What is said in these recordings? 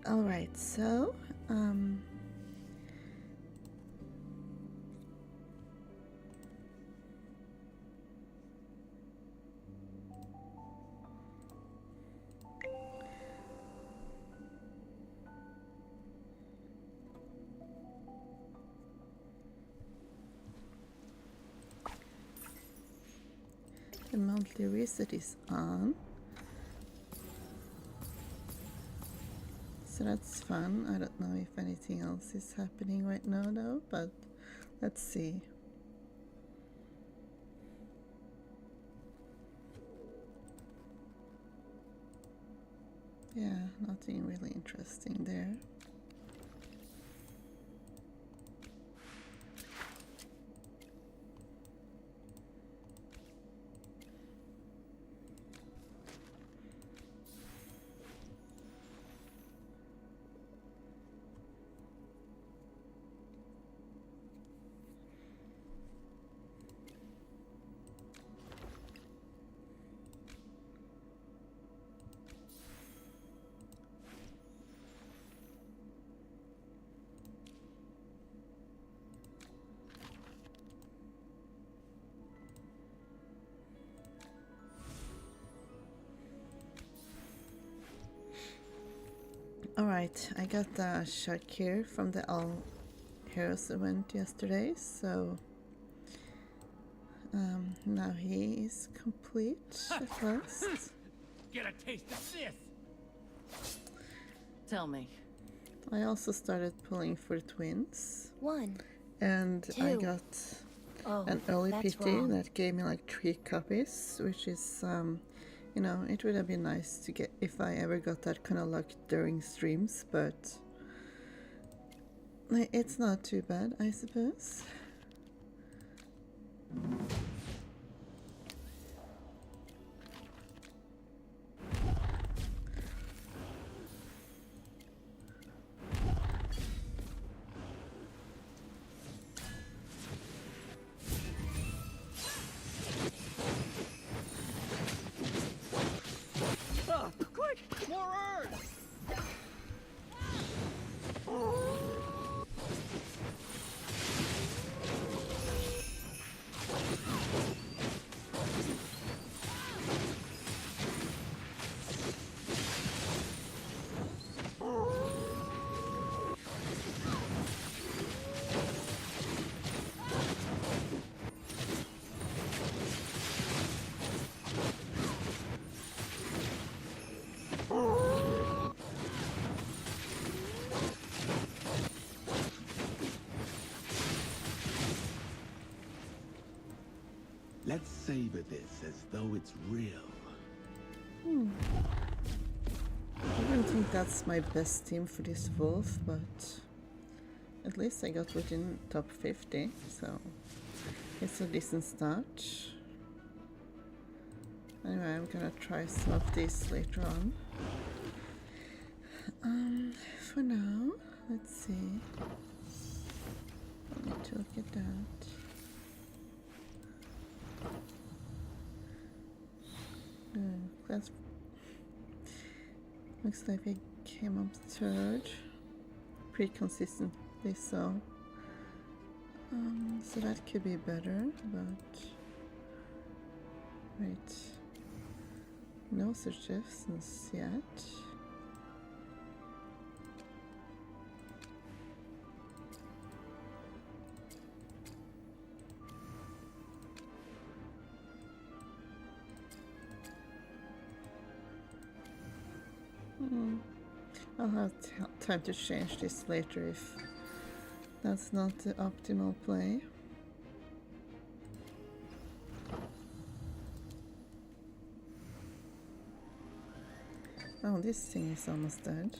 Alright, so the monthly reset is on. So that's fun. I don't know if anything else is happening right now though, but let's see. Yeah, nothing really interesting there. Alright, I got the shark here from the All Heroes event yesterday, so now he is complete at last. Get a taste of this! Tell me. I also started pulling for twins. 1, And 2. I got an early that's PT wrong. that gave me like 3 copies, which is, you know, it would have been nice to get if I ever got that kind of luck during streams, but it's not too bad, I suppose. Quick! More earth! Let's savor this as though it's real. I don't think that's my best team for this wolf, but at least I got within top 50, so it's a decent start. Anyway, I'm gonna try some of these later on. For now, let's see. I need to look at that. Class looks like we came up third, pretty consistently so. So that could be better, but wait, no suggestions yet. I'll have time to change this later if that's not the optimal play. Oh, this thing is almost dead.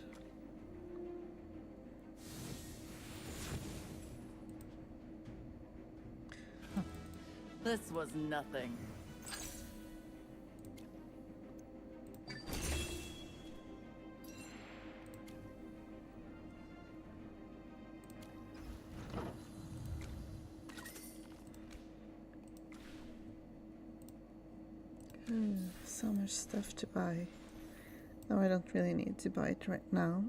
This was nothing. So much stuff to buy. No, I don't really need to buy it right now.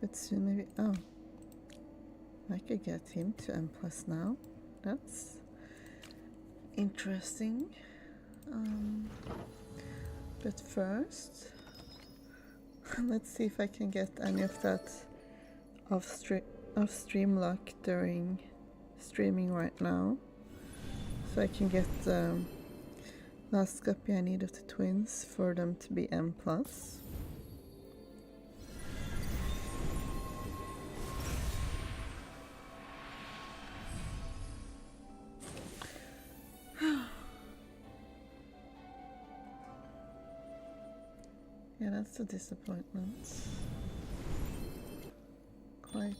But soon maybe. Oh, I could get him to M plus now. That's interesting. But first, let's see if I can get any of that off stream luck during streaming right now, so I can get the last copy I need of the twins for them to be M plus. Yeah, that's a disappointment. Quite.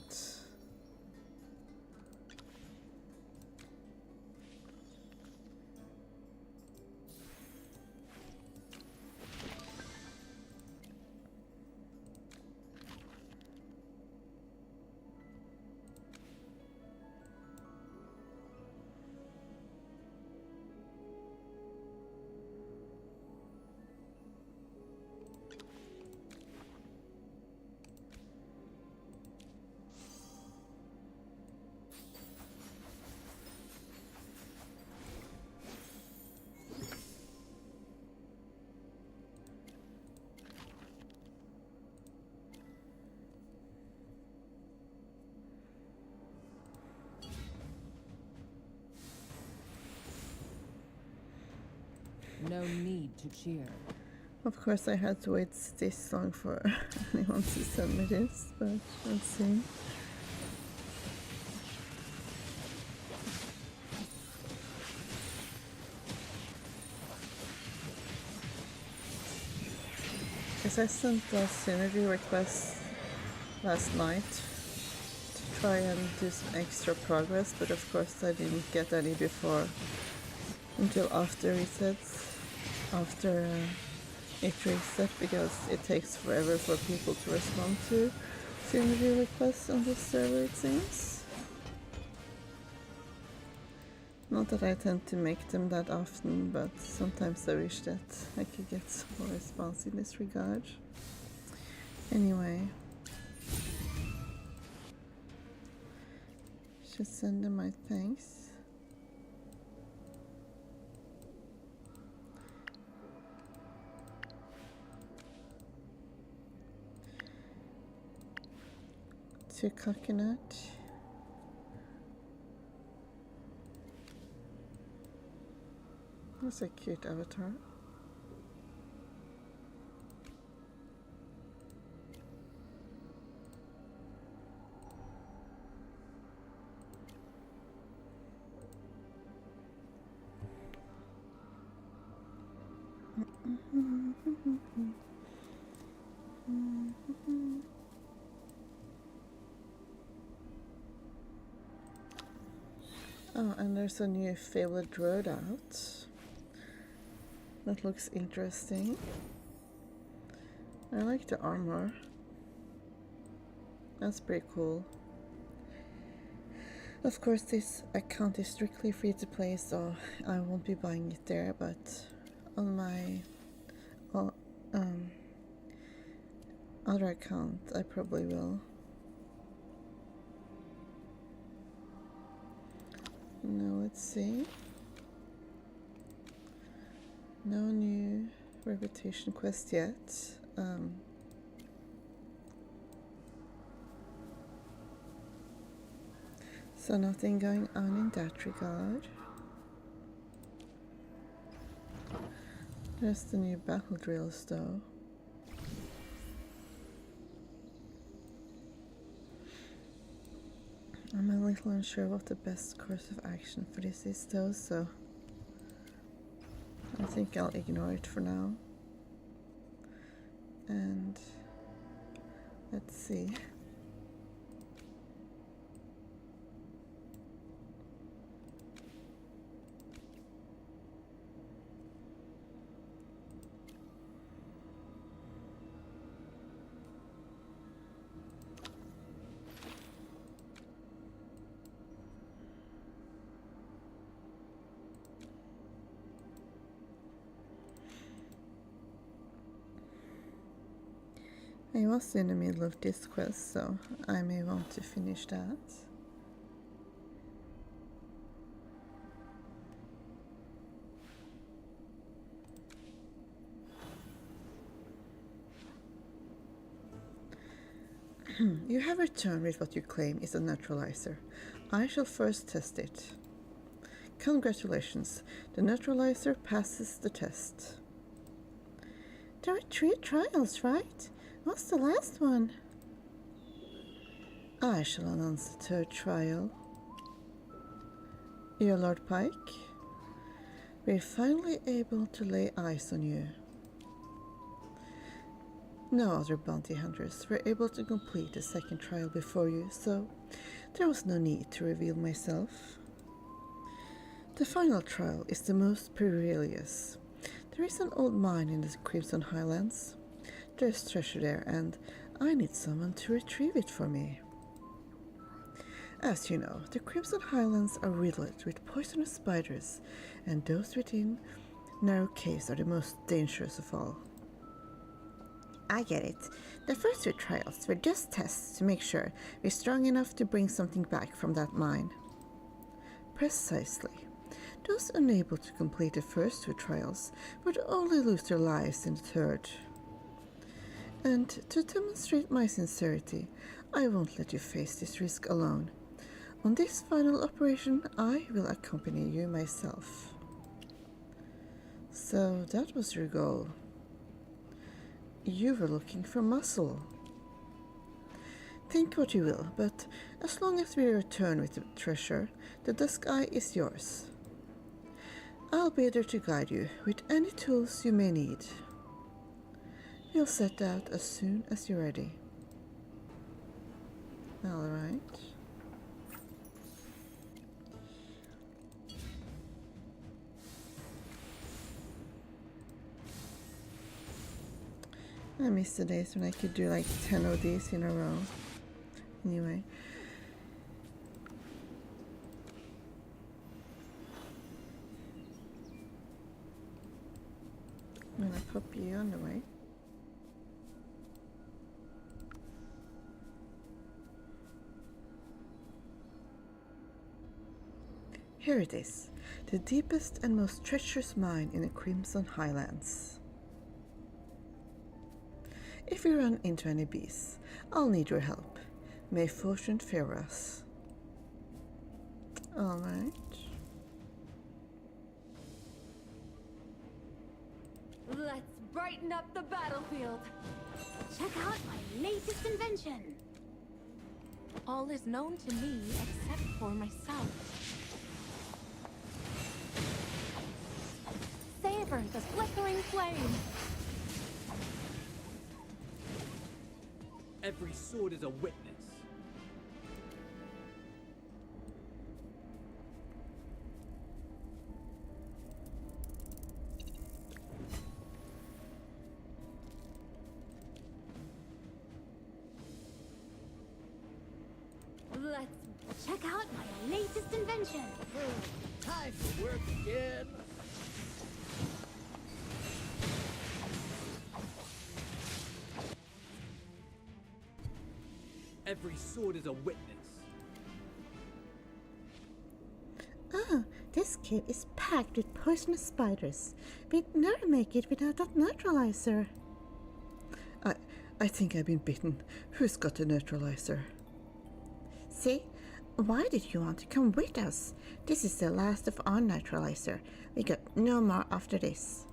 No need to cheer. Of course, I had to wait this long for anyone to send me this, but let's see. Because I sent a synergy request last night to try and do some extra progress, but of course I didn't get any before until after resets, after it reset, because it takes forever for people to respond to synergy requests on this server, it seems. Not that I tend to make them that often, but sometimes I wish that I could get some more response in this regard. Anyway, should send them my thanks. To Coconut. That's a cute avatar. Oh, and there's a new fabled road out. That looks interesting. I like the armor. That's pretty cool. Of course, this account is strictly free to play, so I won't be buying it there, but on my other account, I probably will. Now let's see. No new reputation quest yet. So nothing going on in that regard. There's the new battle drills though. I'm a little unsure what the best course of action for this is though, so I think I'll ignore it for now. And let's see. I was in the middle of this quest, so I may want to finish that. You have returned with what you claim is a neutralizer. I shall first test it. Congratulations, the neutralizer passes the test. There are 3 trials, right? What's the last one? I shall announce the 3rd trial. Your Lord Pike, we're finally able to lay eyes on you. No other bounty hunters were able to complete the 2nd trial before you, so there was no need to reveal myself. The final trial is the most perilous. There is an old mine in the Crimson Highlands. There's treasure there, and I need someone to retrieve it for me. As you know, the Crimson Highlands are riddled with poisonous spiders, and those within narrow caves are the most dangerous of all. I get it. The first 2 trials were just tests to make sure we're strong enough to bring something back from that mine. Precisely. Those unable to complete the first 2 trials would only lose their lives in the 3rd. And to demonstrate my sincerity, I won't let you face this risk alone. On this final operation, I will accompany you myself. So that was your goal. You were looking for muscle. Think what you will, but as long as we return with the treasure, the Dusk Eye is yours. I'll be there to guide you with any tools you may need. We'll set out as soon as you're ready. Alright. I miss the days when I could do like 10 of these in a row. Anyway. I'm gonna pop you on the way. Here it is, the deepest and most treacherous mine in the Crimson Highlands. If we run into any beasts, I'll need your help. May fortune favor us. Alright. Let's brighten up the battlefield. Check out my latest invention. All is known to me except for myself. Savor the flickering flame. Every sword is a witness. Let's check out my latest invention. Time to work again. Every sword is a witness. Ah, this cave is packed with poisonous spiders. We'd never make it without that neutralizer. I think I've been bitten. Who's got the neutralizer? See? Why did you want to come with us? This is the last of our neutralizer. We got no more after this.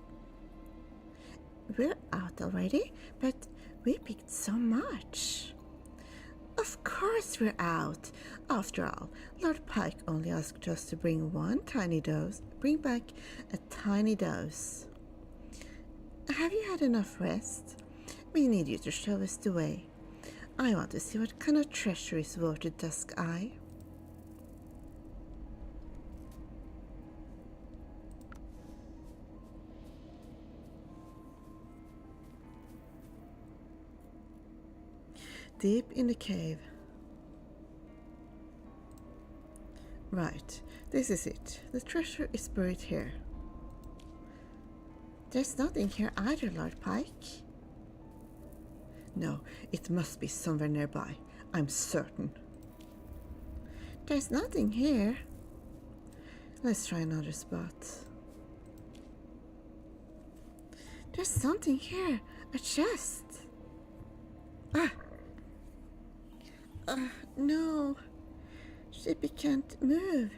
We're out already, but we picked so much. Of course we're out. After all, Lord Pike only asked us to bring bring back a tiny dose. Have you had enough rest? We need you to show us the way. I want to see what kind of treasure is worth the Dusk Eye. Deep in the cave. Right, this is it. The treasure is buried here. There's nothing here either, Lord Pike. No, it must be somewhere nearby. I'm certain. There's nothing here. Let's try another spot. There's something here. A chest. No. Shippy can't move.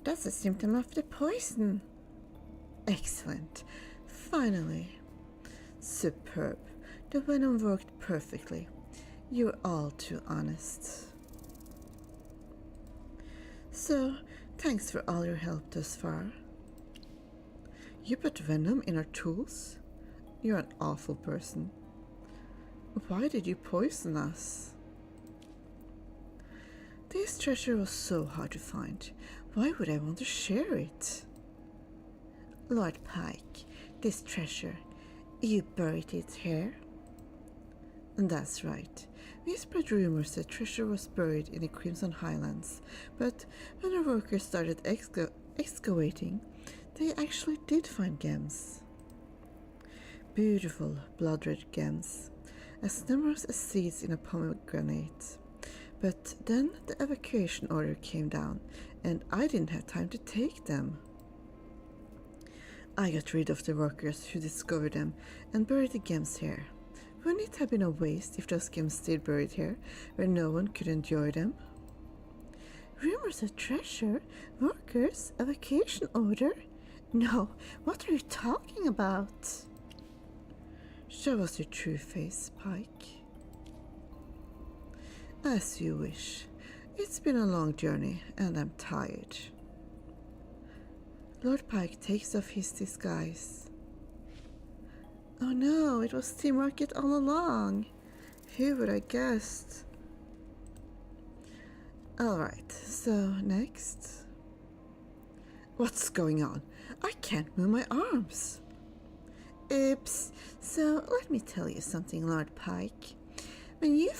That's a symptom of the poison. Excellent. Finally. Superb. The venom worked perfectly. You're all too honest. So, thanks for all your help thus far. You put venom in our tools? You're an awful person. Why did you poison us? This treasure was so hard to find. Why would I want to share it? Lord Pike, this treasure, you buried it here? That's right. We spread rumors that treasure was buried in the Crimson Highlands, but when our workers started excavating, they actually did find gems. Beautiful blood-red gems, as numerous as seeds in a pomegranate. But then the evacuation order came down, and I didn't have time to take them. I got rid of the workers who discovered them and buried the gems here. Wouldn't it have been a waste if those gems stayed buried here, where no one could enjoy them? Rumors of treasure? Workers? Evacuation order? No, what are you talking about? Show us your true face, Pike. As you wish. It's been a long journey, and I'm tired. Lord Pike takes off his disguise. Oh no, it was Team Rocket all along. Who would I guessed? Alright, so next. What's going on? I can't move my arms. Oops. So let me tell you something, Lord Pike. When you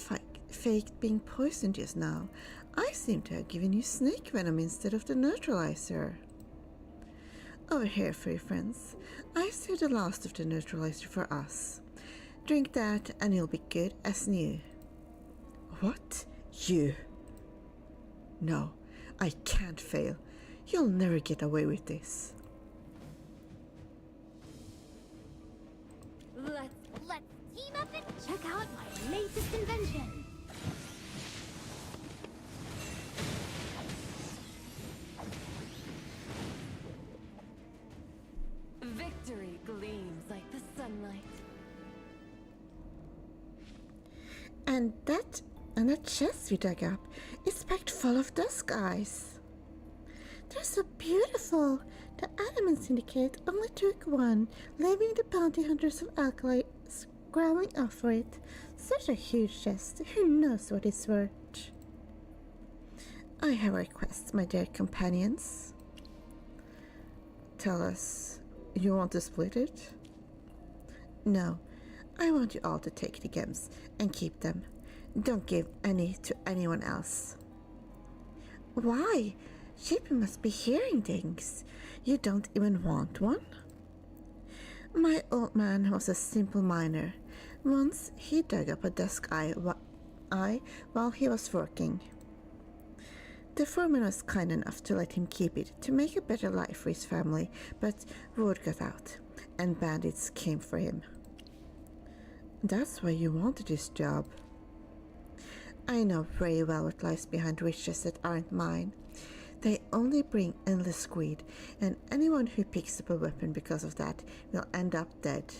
faked being poisoned just now, I seem to have given you snake venom instead of the neutralizer. Over here, furry friends. I saved the last of the neutralizer for us. Drink that and you'll be good as new. What? You? No, I can't fail. You'll never get away with this. Let's team up and check out my latest invention. Victory gleams like the sunlight. And that chest we dug up is packed full of dusk eyes. They're so beautiful. The Adamant Syndicate only took one, leaving the bounty hunters of Alkali scrambling off for it. Such a huge chest. Who knows what it's worth? I have a request, my dear companions. Tell us, you want to split it? No, I want you all to take the gems and keep them. Don't give any to anyone else. Why? Shippy must be hearing things. You don't even want one? My old man was a simple miner. Once he dug up a dusk eye while he was working. The foreman was kind enough to let him keep it to make a better life for his family, but word got out, and bandits came for him. That's why you wanted this job. I know very well what lies behind riches that aren't mine. They only bring endless greed, and anyone who picks up a weapon because of that will end up dead.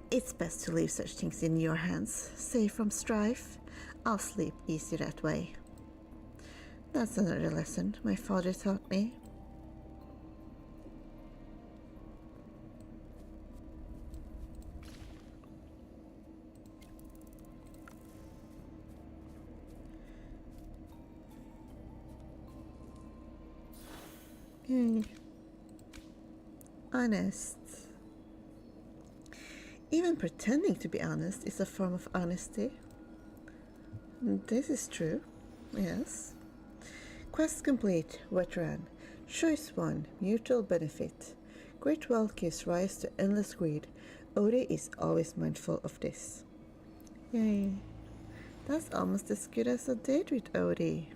It's best to leave such things in your hands, safe from strife. I'll sleep easy that way. That's another lesson my father taught me. Honest. Even pretending to be honest is a form of honesty. This is true, yes. Quest complete, veteran. Choice 1, mutual benefit. Great wealth gives rise to endless greed. Odie is always mindful of this. Yay. That's almost as good as a date with Odie.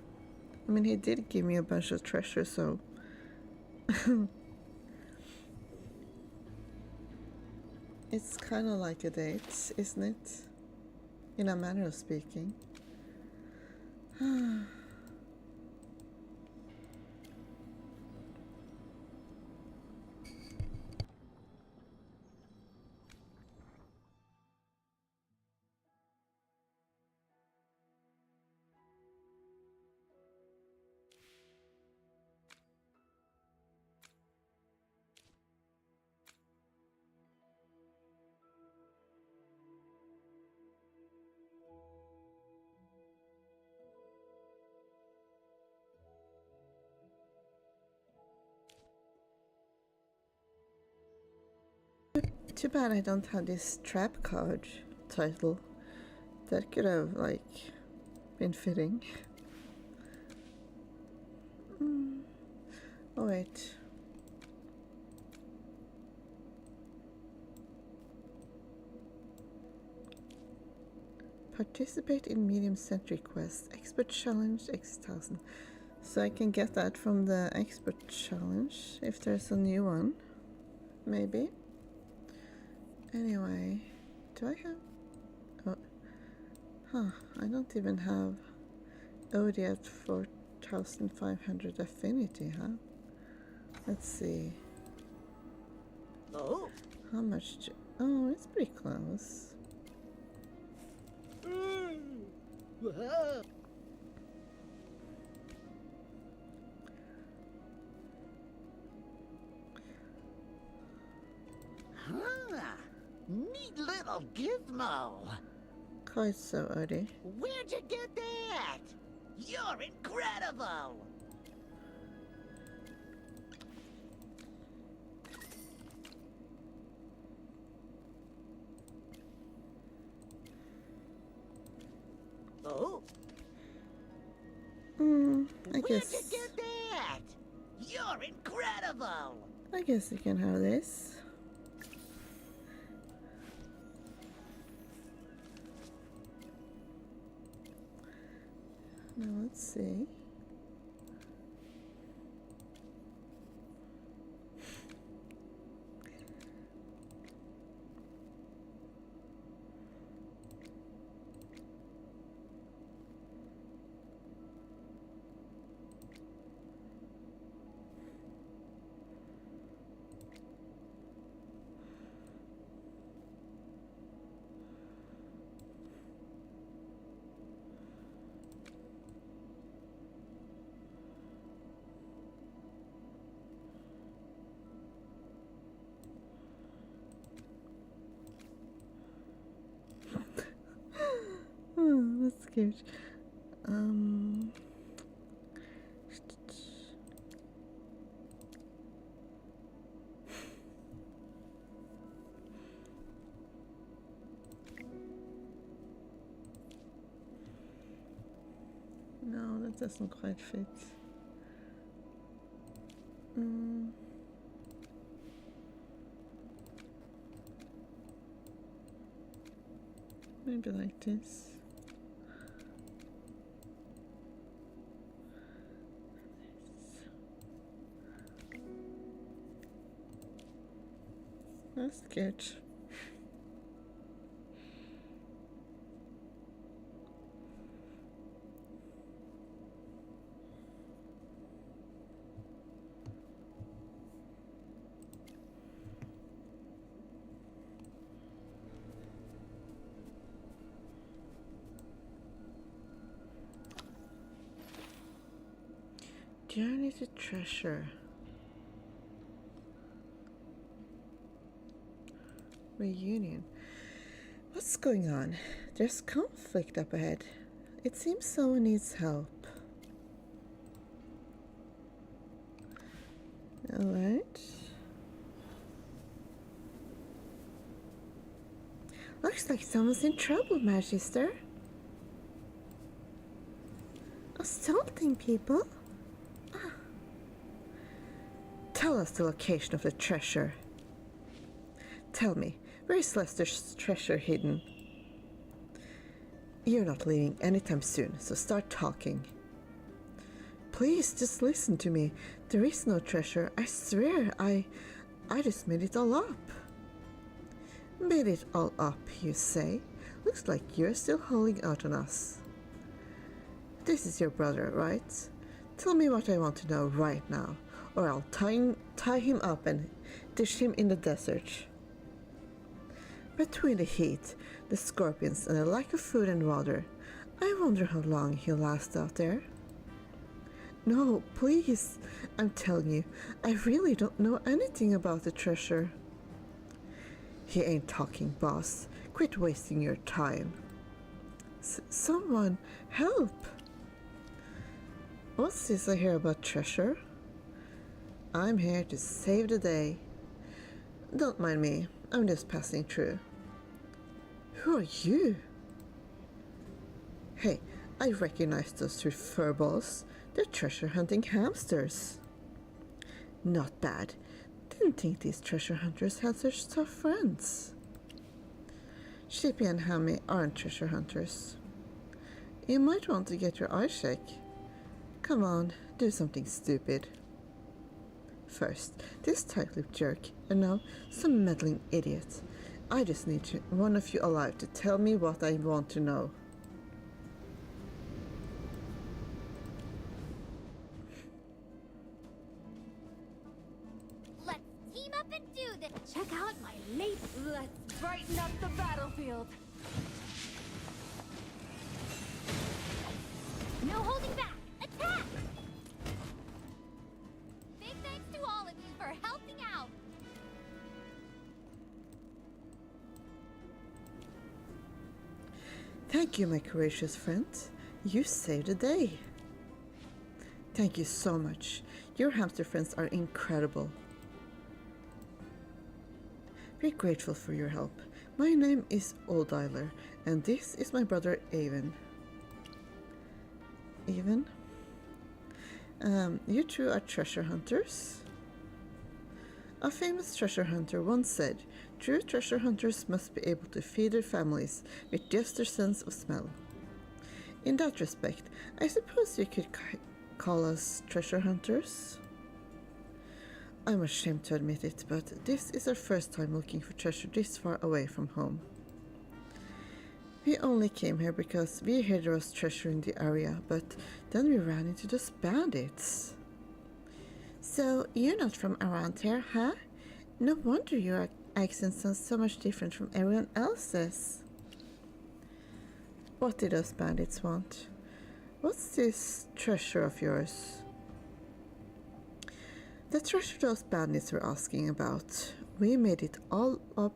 I mean, he did give me a bunch of treasure, so... It's kind of like a date, isn't it? In a manner of speaking. Too bad I don't have this trap card title. That could have, like, been fitting. Oh, wait. Participate in medium century quest. Expert challenge X1000. So I can get that from the expert challenge if there's a new one. Maybe. Anyway, do I have... Oh, huh, I don't even have Odie at 4,500 affinity, huh? Let's see. Oh. How much... Oh, it's pretty close. Neat little gizmo. Quite so, Odie. Where'd you get that? You're incredible. Oh. I Where'd guess... you get that? You're incredible. I guess you can have this. Now let's see. Oh, that's cute. No, that doesn't quite fit. Maybe like this. That's good. Journey to treasure. Reunion. What's going on? There's conflict up ahead. It seems someone needs help. Alright. Looks like someone's in trouble, Magister. Assaulting people? Ah. Tell us the location of the treasure. Tell me, where is Lester's treasure hidden? You're not leaving anytime soon, so start talking. Please, just listen to me. There is no treasure. I swear, I just made it all up. Made it all up, you say? Looks like you're still holding out on us. This is your brother, right? Tell me what I want to know right now, or I'll tie him up and dish him in the desert. Between the heat, the scorpions, and the lack of food and water, I wonder how long he'll last out there. No, please, I'm telling you, I really don't know anything about the treasure. He ain't talking, boss. Quit wasting your time. Someone, help! What's this I hear about treasure? I'm here to save the day. Don't mind me, I'm just passing through. Who are you? Hey, I recognize those two furballs. They're treasure hunting hamsters. Not bad. Didn't think these treasure hunters had such tough friends. Chippy and Hammy aren't treasure hunters. You might want to get your eyes checked. Come on, do something stupid. First, this tight-lipped jerk, and now some meddling idiot. I just need one of you alive to tell me what I want to know. Let's team up and do this. Check out my latest. Let's brighten up the battlefield. No holding back. Attack! Big thanks to all of you for helping out. Thank you, my courageous friend. You saved the day. Thank you so much. Your hamster friends are incredible. We're grateful for your help. My name is Odie, and this is my brother Avon. Avon? You two are treasure hunters? A famous treasure hunter once said, true treasure hunters must be able to feed their families with just their sense of smell. In that respect, I suppose you could call us treasure hunters? I'm ashamed to admit it, but this is our first time looking for treasure this far away from home. We only came here because we heard there was treasure in the area, but then we ran into those bandits. So, you're not from around here, huh? No wonder your accent sounds so much different from everyone else's. What did those bandits want? What's this treasure of yours? The treasure those bandits were asking about. We made it all up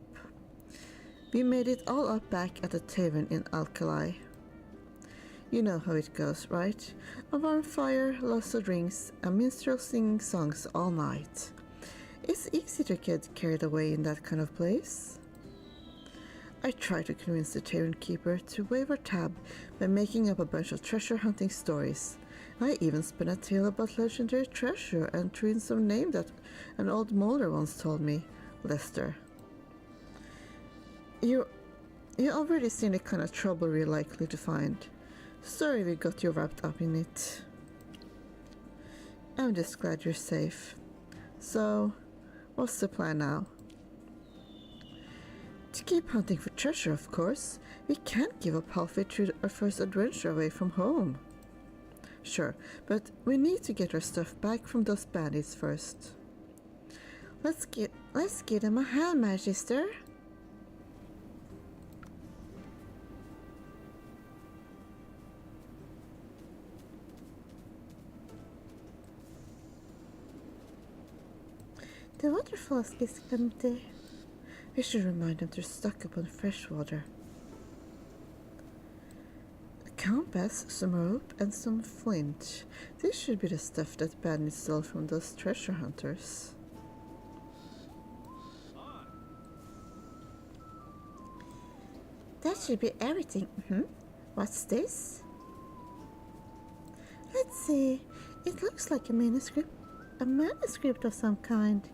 back at the tavern in Alkali. You know how it goes, right? A warm fire, lots of drinks, and minstrels singing songs all night. It's easy to get carried away in that kind of place. I tried to convince the tavern keeper to waive our tab by making up a bunch of treasure hunting stories. I even spun a tale about legendary treasure and threw in some name that an old molder once told me, Lester. You already seen the kind of trouble we're likely to find. Sorry we got you wrapped up in it. I'm just glad you're safe. So, what's the plan now? To keep hunting for treasure, of course. We can't give up halfway through our first adventure away from home. Sure, but we need to get our stuff back from those bandits first. Let's give them a hand, Magister. The water flask is empty. We should remind them to stock up on fresh water. A compass, some rope, and some flint. This should be the stuff that bandits stole from those treasure hunters. That should be everything. What's this? Let's see. It looks like a manuscript. A manuscript of some kind.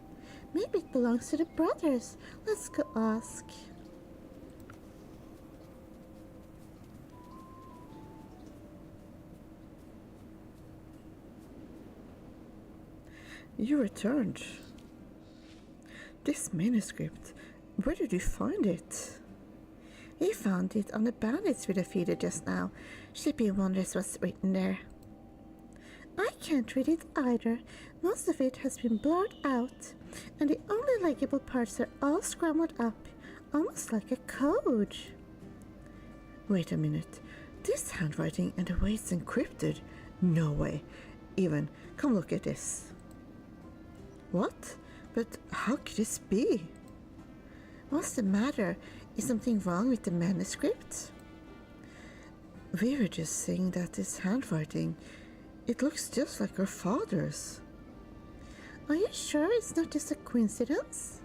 Maybe it belongs to the brothers. Let's go ask. You returned. This manuscript, where did you find it? We found it on the bandits we defeated just now. Shippy wonders what's written there. I can't read it either. Most of it has been blurred out, and the only legible parts are all scrambled up, almost like a code. Wait a minute. This handwriting and the way it's encrypted? No way. Even, come look at this. What? But how could this be? What's the matter? Is something wrong with the manuscript? We were just saying that this handwriting, it looks just like our father's. Are you sure it's not just a coincidence?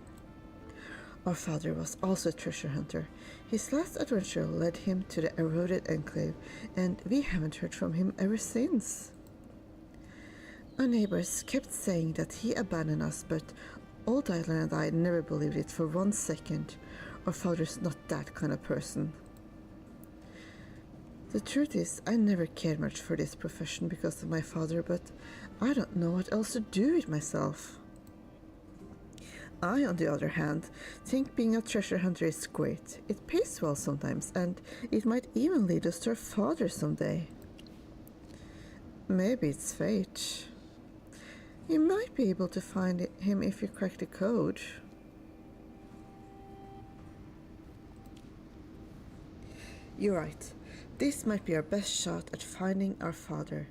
Our father was also a treasure hunter. His last adventure led him to the eroded enclave, and we haven't heard from him ever since. Our neighbors kept saying that he abandoned us, but Old Island and I never believed it for 1 second. Our father's not that kind of person. The truth is, I never cared much for this profession because of my father, but I don't know what else to do with myself. I, on the other hand, think being a treasure hunter is great. It pays well sometimes, and it might even lead us to our father someday. Maybe it's fate. You might be able to find him if you crack the code. You're right. This might be our best shot at finding our father.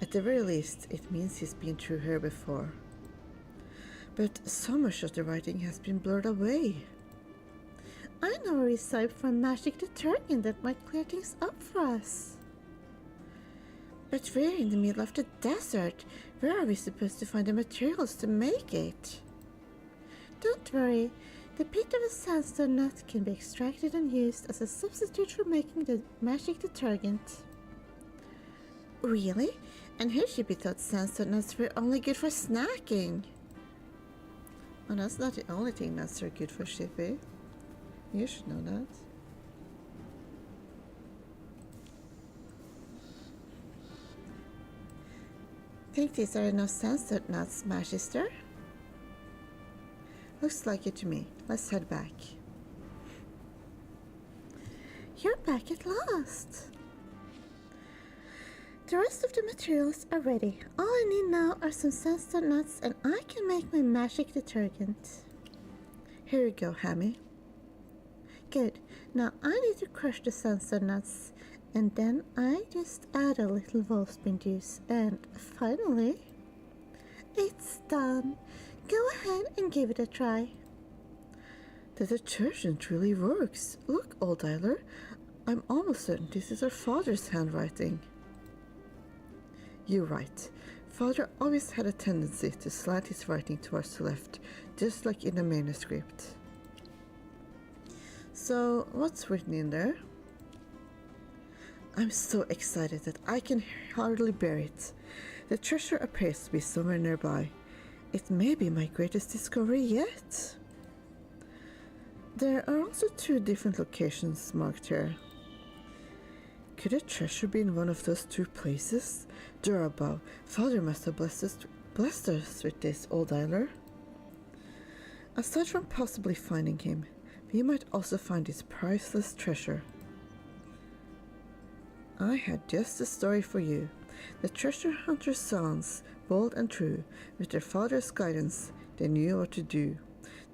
At the very least, it means he's been through here before. But so much of the writing has been blurred away. I know a recipe for magic detergent that might clear things up for us. But we're in the middle of the desert. Where are we supposed to find the materials to make it? Don't worry. The pit of a sandstone nut can be extracted and used as a substitute for making the magic detergent. Really? And who should be thought sandstone nuts were only good for snacking? Well, that's not the only thing nuts are good for, Shippy. You should know that. Think these are enough sandstone nuts, my sister? Looks like it to me. Let's head back. You're back at last. The rest of the materials are ready. All I need now are some sandstone nuts and I can make my magic detergent. Here you go, Hammy. Good. Now I need to crush the sandstone nuts and then I just add a little wolfsbane juice and finally, it's done. Go ahead and give it a try. The detergent really works. Look, Old Dialer, I'm almost certain this is our father's handwriting. You're right. Father always had a tendency to slant his writing towards the left, just like in the manuscript. So, what's written in there? I'm so excited that I can hardly bear it. The treasure appears to be somewhere nearby. It may be my greatest discovery yet. There are also 2 different locations marked here. Could the treasure be in one of those 2 places? They're above. Father must have blessed us with this, Old Dialer. Aside from possibly finding him, we might also find this priceless treasure. I had just the story for you. The treasure hunter's sons, bold and true, with their father's guidance, they knew what to do.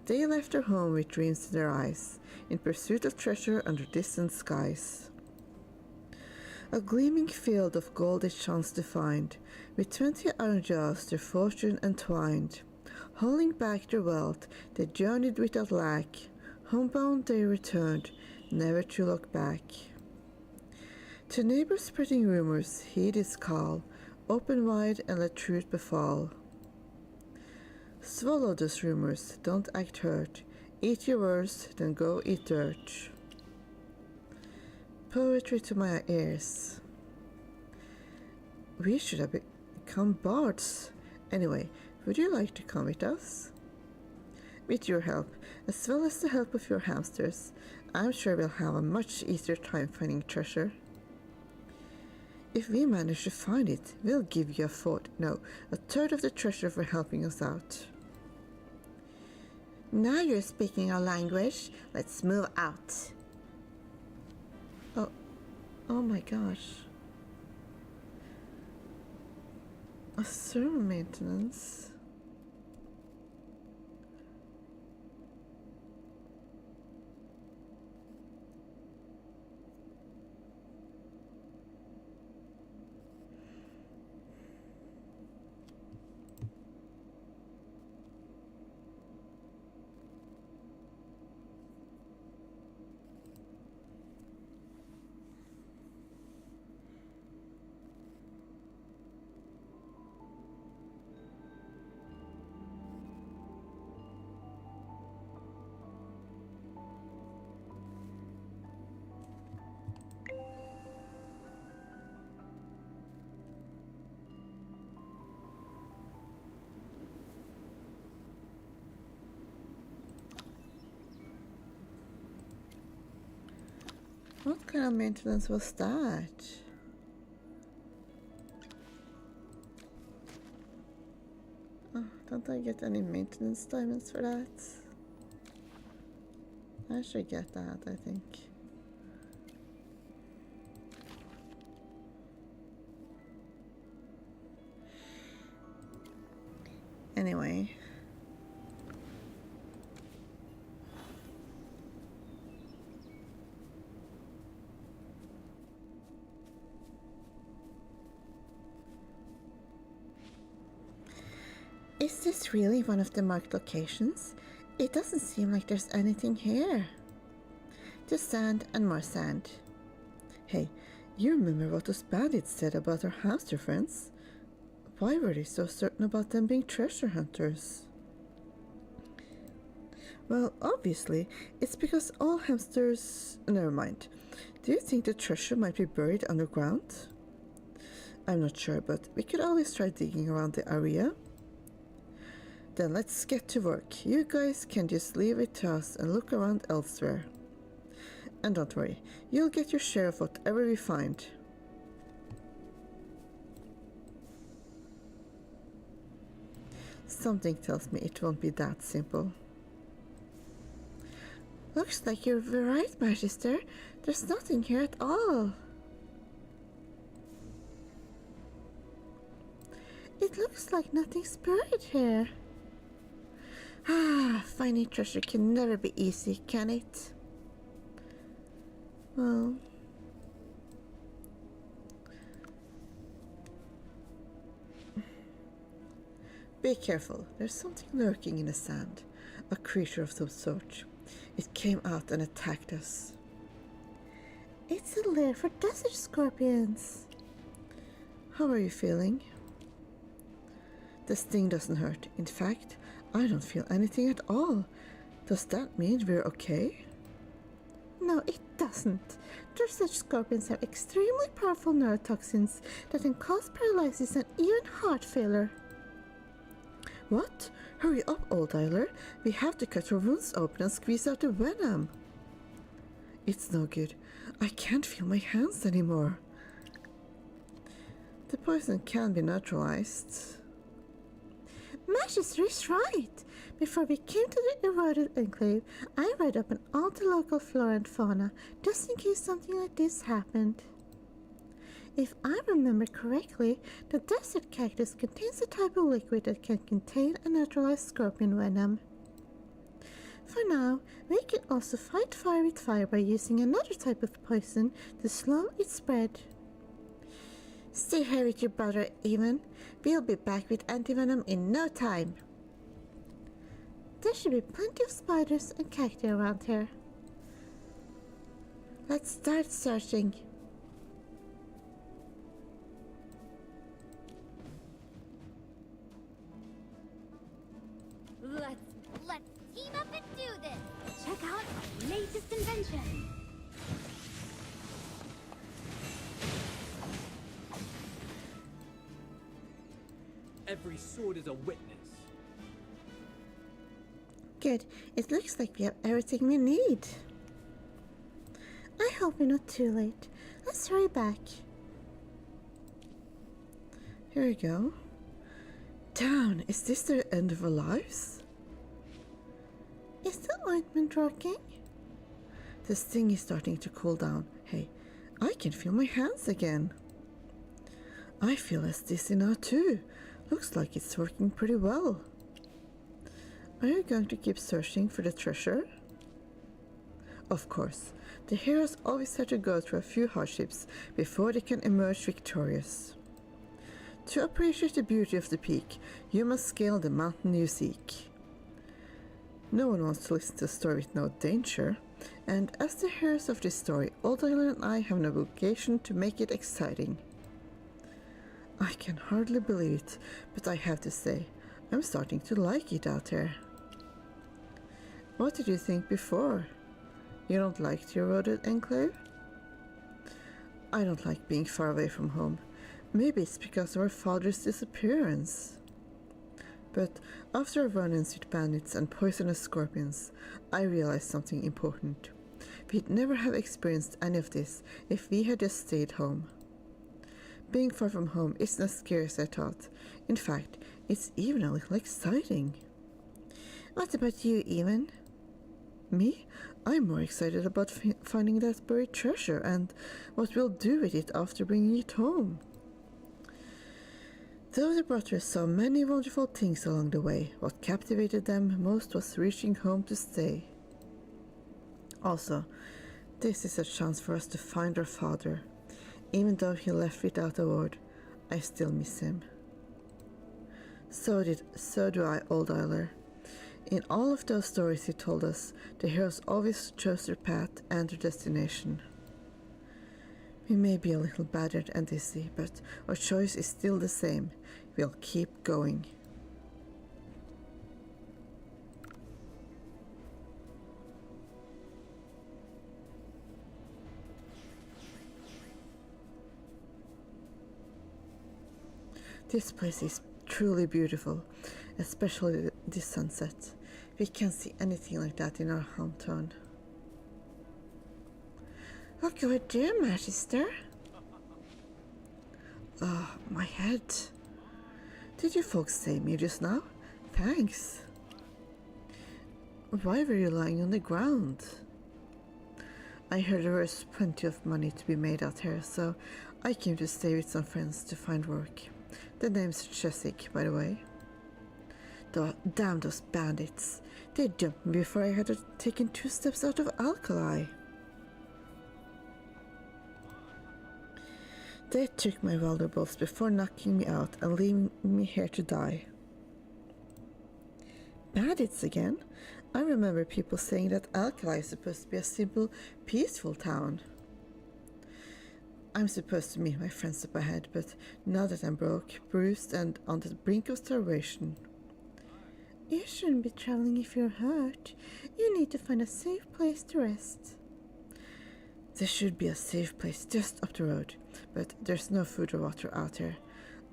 They left their home with dreams in their eyes, in pursuit of treasure under distant skies. A gleaming field of gold they chanced to find, with 20 iron jaws their fortune entwined. Holding back their wealth, they journeyed without lack. Homebound they returned, never to look back. To neighbors spreading rumors, heed his call, open wide and let truth befall. Swallow those rumors, don't act hurt, eat your words, then go eat dirt. Poetry to my ears. We should have become bards. Anyway, would you like to come with us? With your help, as well as the help of your hamsters, I'm sure we'll have a much easier time finding treasure. If we manage to find it, we'll give you a third of the treasure for helping us out. Now you're speaking our language. Let's move out. Oh my gosh. A server maintenance? What kind of maintenance was that? Oh, don't I get any maintenance diamonds for that? I should get that, I think. Anyway. Is this really one of the marked locations? It doesn't seem like there's anything here. Just sand and more sand. Hey, you remember what those bandits said about our hamster friends? Why were they so certain about them being treasure hunters? Well, obviously, it's because all hamsters... Never mind. Do you think the treasure might be buried underground? I'm not sure, but we could always try digging around the area. Then let's get to work. You guys can just leave it to us and look around elsewhere. And don't worry, you'll get your share of whatever we find. Something tells me it won't be that simple. Looks like you're right, Magister. There's nothing here at all. It looks like nothing's buried here. Finding treasure can never be easy, can it? Well... Be careful, there's something lurking in the sand. A creature of some sort. It came out and attacked us. It's a lair for desert scorpions. How are you feeling? The sting doesn't hurt. In fact, I don't feel anything at all. Does that mean we're okay? No, it doesn't. Desert scorpions have extremely powerful neurotoxins that can cause paralysis and even heart failure. What? Hurry up, Old Dialer. We have to cut her wounds open and squeeze out the venom. It's no good. I can't feel my hands anymore. The poison can be neutralized. Magister is right. Before we came to the eroded enclave, I read up on all the local flora and fauna, just in case something like this happened. If I remember correctly, the desert cactus contains a type of liquid that can contain and neutralize scorpion venom. For now, we can also fight fire with fire by using another type of poison to slow its spread. Stay here with your brother, Evan. We'll be back with antivenom in no time. There should be plenty of spiders and cacti around here. Let's start searching. Let's team up and do this. Check out my latest invention. Every sword is a witness. Good. It looks like we have everything we need. I hope we're not too late. Let's hurry back. Here we go. Down! Is this the end of our lives? Is the ointment working? The sting is starting to cool down. Hey, I can feel my hands again. I feel less dizzy now too. Looks like it's working pretty well. Are you going to keep searching for the treasure? Of course, the heroes always have to go through a few hardships before they can emerge victorious. To appreciate the beauty of the peak, you must scale the mountain you seek. No one wants to listen to a story with no danger, and as the heroes of this story, Odie and I have an obligation to make it exciting. I can hardly believe it, but I have to say, I'm starting to like it out there. What did you think before? You don't like the eroded enclave? I don't like being far away from home. Maybe it's because of our father's disappearance. But after our run-ins with bandits and poisonous scorpions, I realized something important. We'd never have experienced any of this if we had just stayed home. Being far from home isn't as scary as I thought. In fact, it's even a little exciting. What about you, Even? Me? I'm more excited about finding that buried treasure and what we'll do with it after bringing it home. Though the brothers saw many wonderful things along the way, what captivated them most was reaching home to stay. Also, this is a chance for us to find our father. Even though he left without a word, I still miss him. So do I, Old Eiler. In all of those stories he told us, the heroes always chose their path and their destination. We may be a little battered and dizzy, but our choice is still the same. We'll keep going. This place is truly beautiful, especially this sunset. We can't see anything like that in our hometown. Look over there, Magister. Oh, my head. Did you folks save me just now? Thanks. Why were you lying on the ground? I heard there was plenty of money to be made out here, so I came to stay with some friends to find work. The name's Chesic, by the way. Damn those bandits. They jumped me before I had taken 2 steps out of alkali. They took my valuables before knocking me out and leaving me here to die. Bandits again? I remember people saying that Alkali is supposed to be a simple, peaceful town. I'm supposed to meet my friends up ahead, but now that I'm broke, bruised, and on the brink of starvation. You shouldn't be traveling if you're hurt. You need to find a safe place to rest. There should be a safe place just up the road, but there's no food or water out here.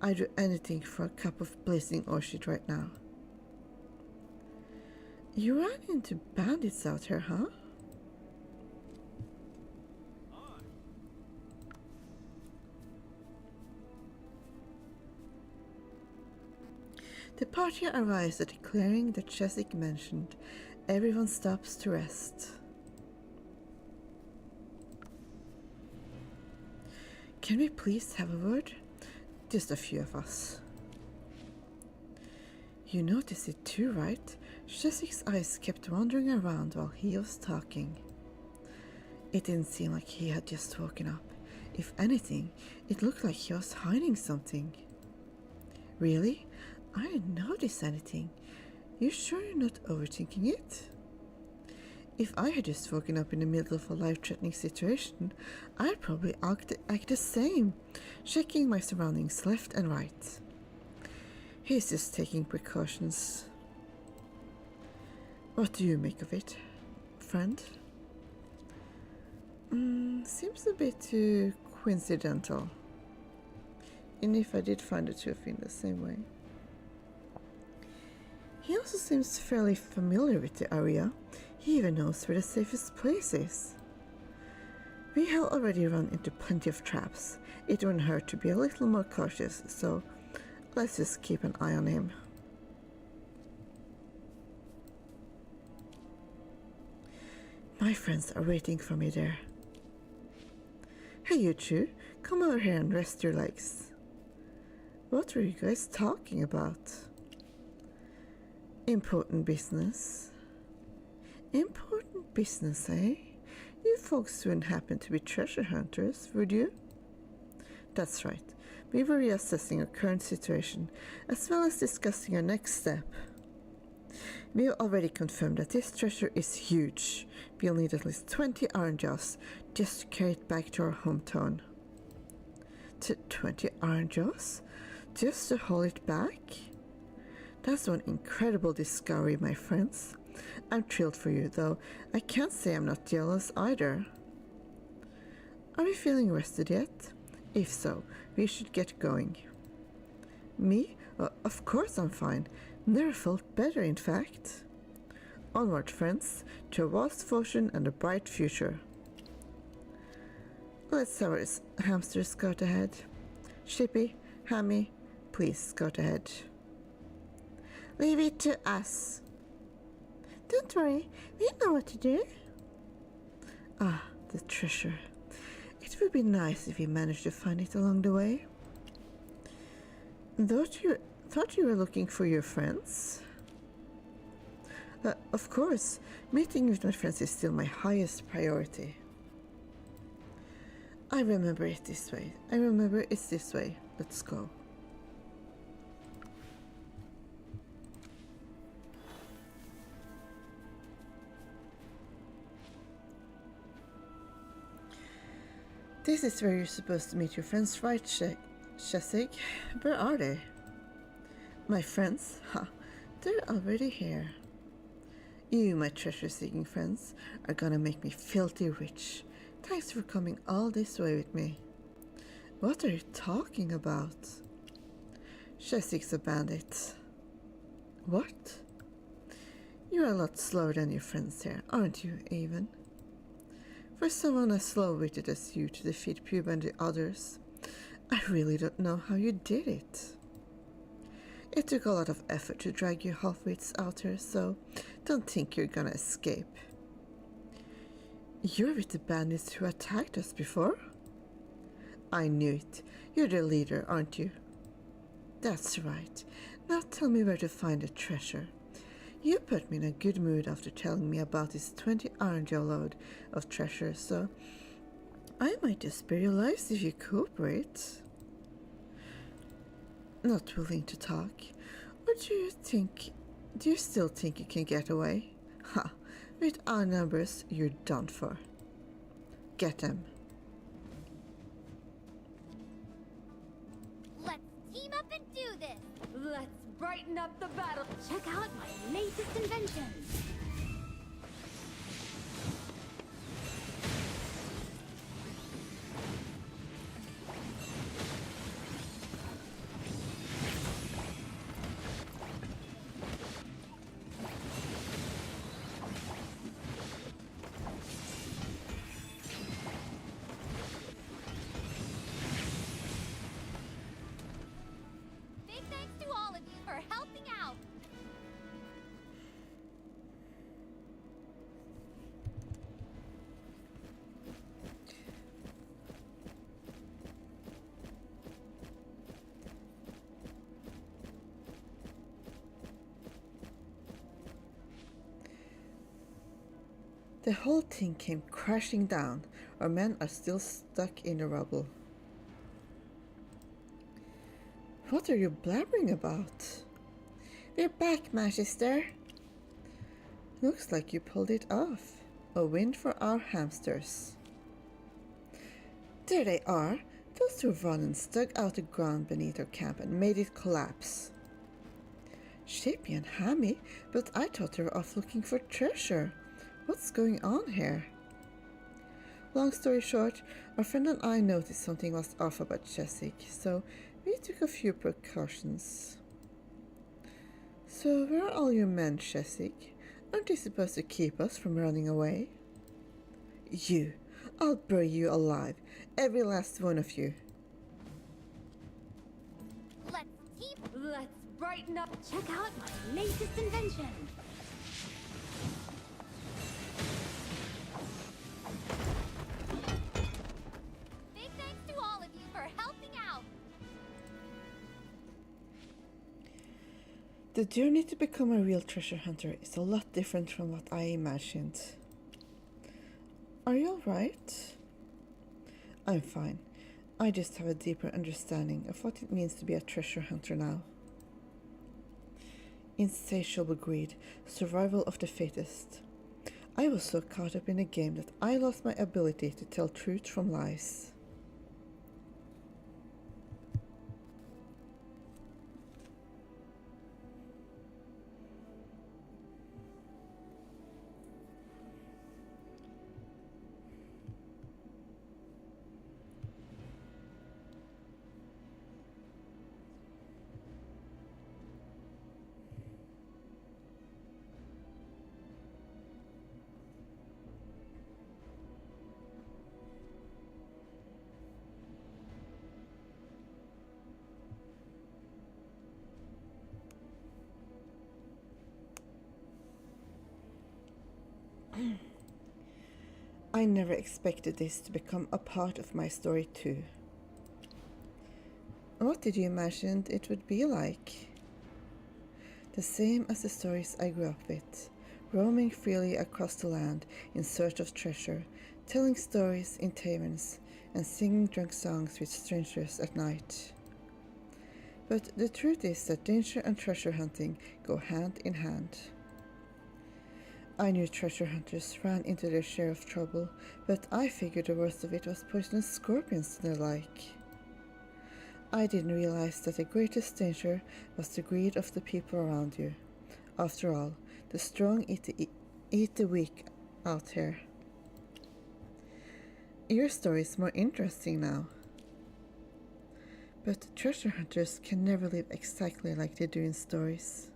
I'd do anything for a cup of blazing orchid right now. You ran into bandits out here, huh? The party arrives at the clearing that Chesic mentioned. Everyone stops to rest. Can we please have a word? Just a few of us. You noticed it too, right? Chesic's eyes kept wandering around while he was talking. It didn't seem like he had just woken up. If anything, it looked like he was hiding something. Really? I didn't notice anything. You sure you're not overthinking it? If I had just woken up in the middle of a life-threatening situation, I'd probably act the same, checking my surroundings left and right. He's just taking precautions. What do you make of it, friend? Seems a bit too coincidental. And if I did find the two of you in the same way. He also seems fairly familiar with the area. He even knows where the safest place is. We have already run into plenty of traps. It wouldn't hurt to be a little more cautious, so Let's just keep an eye on him. My friends are waiting for me there. Hey you two, come over here and rest your legs. What were you guys talking about? Important business. Important business, eh? You folks wouldn't happen to be treasure hunters, would you? That's right. We were reassessing our current situation, as well as discussing our next step. We have already confirmed that this treasure is huge. We'll need at least 20 iron jaws just to carry it back to our hometown. 20 iron jaws? Just to haul it back? That's one incredible discovery, my friends. I'm thrilled for you, though I can't say I'm not jealous either. Are we feeling rested yet? If so, we should get going. Me? Of course I'm fine. Never felt better, in fact. Onward, friends, to a vast fortune and a bright future. Let's have our hamster scout ahead. Shippy, Hammy, please scout ahead. Leave it to us. Don't worry, we know what to do. Ah, the treasure. It would be nice if we managed to find it along the way. Thought you were looking for your friends? Of course, meeting with my friends is still my highest priority. I remember it this way. I remember it's this way. Let's go. This is where you're supposed to meet your friends, right, Shesig? Where are they? My friends? Ha! They're already here. You, my treasure-seeking friends, are gonna make me filthy rich. Thanks for coming all this way with me. What are you talking about? Shesig's a bandit. What? You're a lot slower than your friends here, aren't you, even? For someone as slow-witted as you to defeat Pube and the others, I really don't know how you did it. It took a lot of effort to drag you half-wits out here, so don't think you're gonna escape. You're with the bandits who attacked us before? I knew it. You're the leader, aren't you? That's right. Now tell me where to find the treasure. You put me in a good mood after telling me about this 20 iron jaw load of treasure, so I might just spare your lives if you cooperate. Not willing to talk? Or do you still think you can get away? Ha! With our numbers, you're done for. Get them. Let's team up and do this! Let's brighten up the battle. Check out my latest invention! Big thanks to all of you for helping out! The whole thing came crashing down. Our men are still stuck in the rubble. What are you blabbering about? We're back, Magister. Looks like you pulled it off. A win for our hamsters. There they are. Those two Ronins dug out the ground beneath our camp and made it collapse. Shippy and Hammy, but I thought they were off looking for treasure. What's going on here? Long story short, our friend and I noticed something was off about Shesig, so we took a few precautions. So where are all your men, Shesig? Aren't they supposed to keep us from running away? You! I'll bury you alive, every last one of you. Let's keep brighten up. Check out my latest invention. Big thanks to all of you for helping out. The journey to become a real treasure hunter is a lot different from what I imagined. Are you alright? I'm fine. I just have a deeper understanding of what it means to be a treasure hunter now. Insatiable greed, survival of the fittest. I was so caught up in the game that I lost my ability to tell truth from lies. I never expected this to become a part of my story too. What did you imagine it would be like? The same as the stories I grew up with, roaming freely across the land in search of treasure, telling stories in taverns, and singing drunk songs with strangers at night. But the truth is that danger and treasure hunting go hand in hand. I knew treasure hunters ran into their share of trouble, but I figured the worst of it was poisonous scorpions and the like. I didn't realize that the greatest danger was the greed of the people around you. After all, the strong eat the weak out here. Your story is more interesting now. But treasure hunters can never live exactly like they do in stories.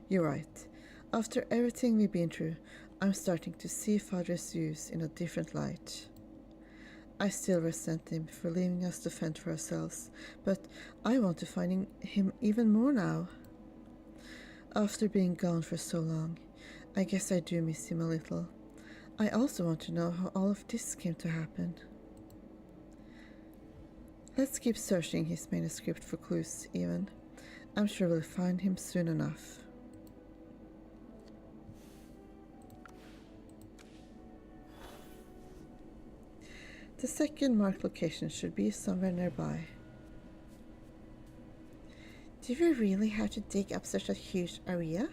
You're right. After everything we've been through, I'm starting to see Father Zeus in a different light. I still resent him for leaving us to fend for ourselves, but I want to find him even more now. After being gone for so long, I guess I do miss him a little. I also want to know how all of this came to happen. Let's keep searching his manuscript for clues, even. I'm sure we'll find him soon enough. The second marked location should be somewhere nearby. Do we really have to dig up such a huge area?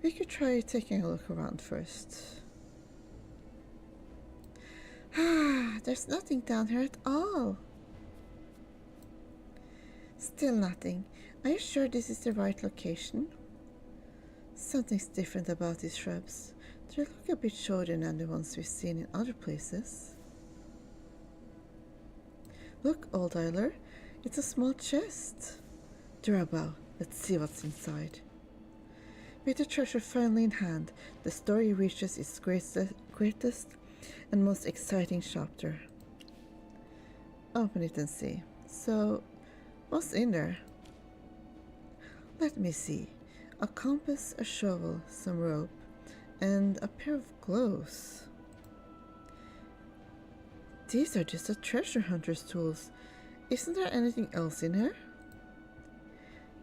We could try taking a look around first. There's nothing down here at all. Still nothing. Are you sure this is the right location? Something's different about these shrubs. They look a bit shorter than the ones we've seen in other places. Look, Old Isler, it's a small chest. Durable, let's see what's inside. With the treasure finally in hand, the story reaches its greatest and most exciting chapter. Open it and see. So, what's in there? Let me see. A compass, a shovel, some rope, and a pair of gloves. These are just a treasure hunter's tools. Isn't there anything else in here?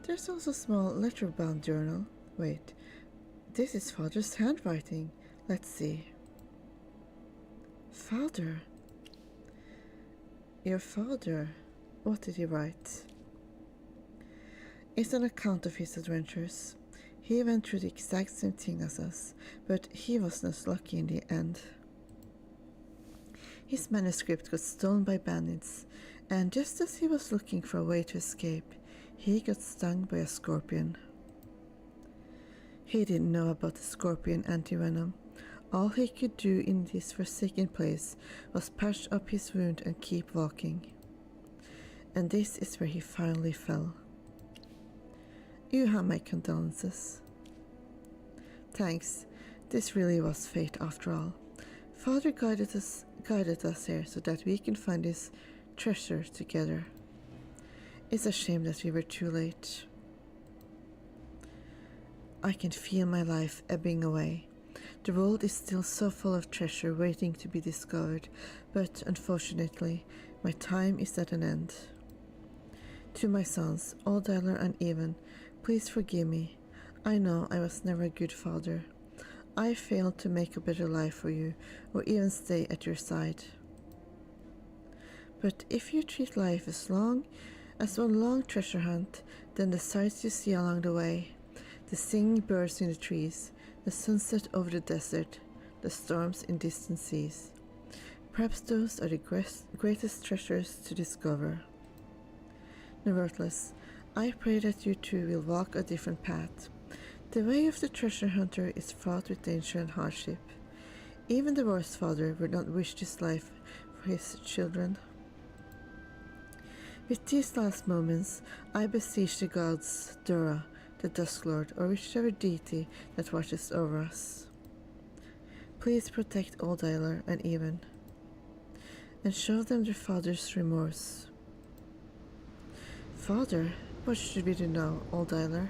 There's also a small letter-bound journal. Wait, this is Father's handwriting. Let's see. Father? Your father? What did he write? It's an account of his adventures. He went through the exact same thing as us, but he wasn't as lucky in the end. His manuscript got stolen by bandits, and just as he was looking for a way to escape, he got stung by a scorpion. He didn't know about the scorpion antivenom. All he could do in this forsaken place was patch up his wound and keep walking. And this is where he finally fell. You have my condolences. Thanks. This really was fate after all. Father guided us here so that we can find this treasure together. It's a shame that we were too late. I can feel my life ebbing away. The world is still so full of treasure waiting to be discovered, but unfortunately, my time is at an end. To my sons, Odie and Even, please forgive me. I know I was never a good father. I failed to make a better life for you, or even stay at your side. But if you treat life as one long treasure hunt, then the sights you see along the way, the singing birds in the trees, the sunset over the desert, the storms in distant seas, perhaps those are the greatest treasures to discover. Nevertheless, I pray that you too will walk a different path. The way of the treasure hunter is fraught with danger and hardship. Even the worst father would not wish this life for his children. With these last moments, I beseech the gods, Dura, the Dusk Lord, or whichever deity that watches over us. Please protect Odie and Even, and show them their father's remorse. Father, what should we do now, Odie?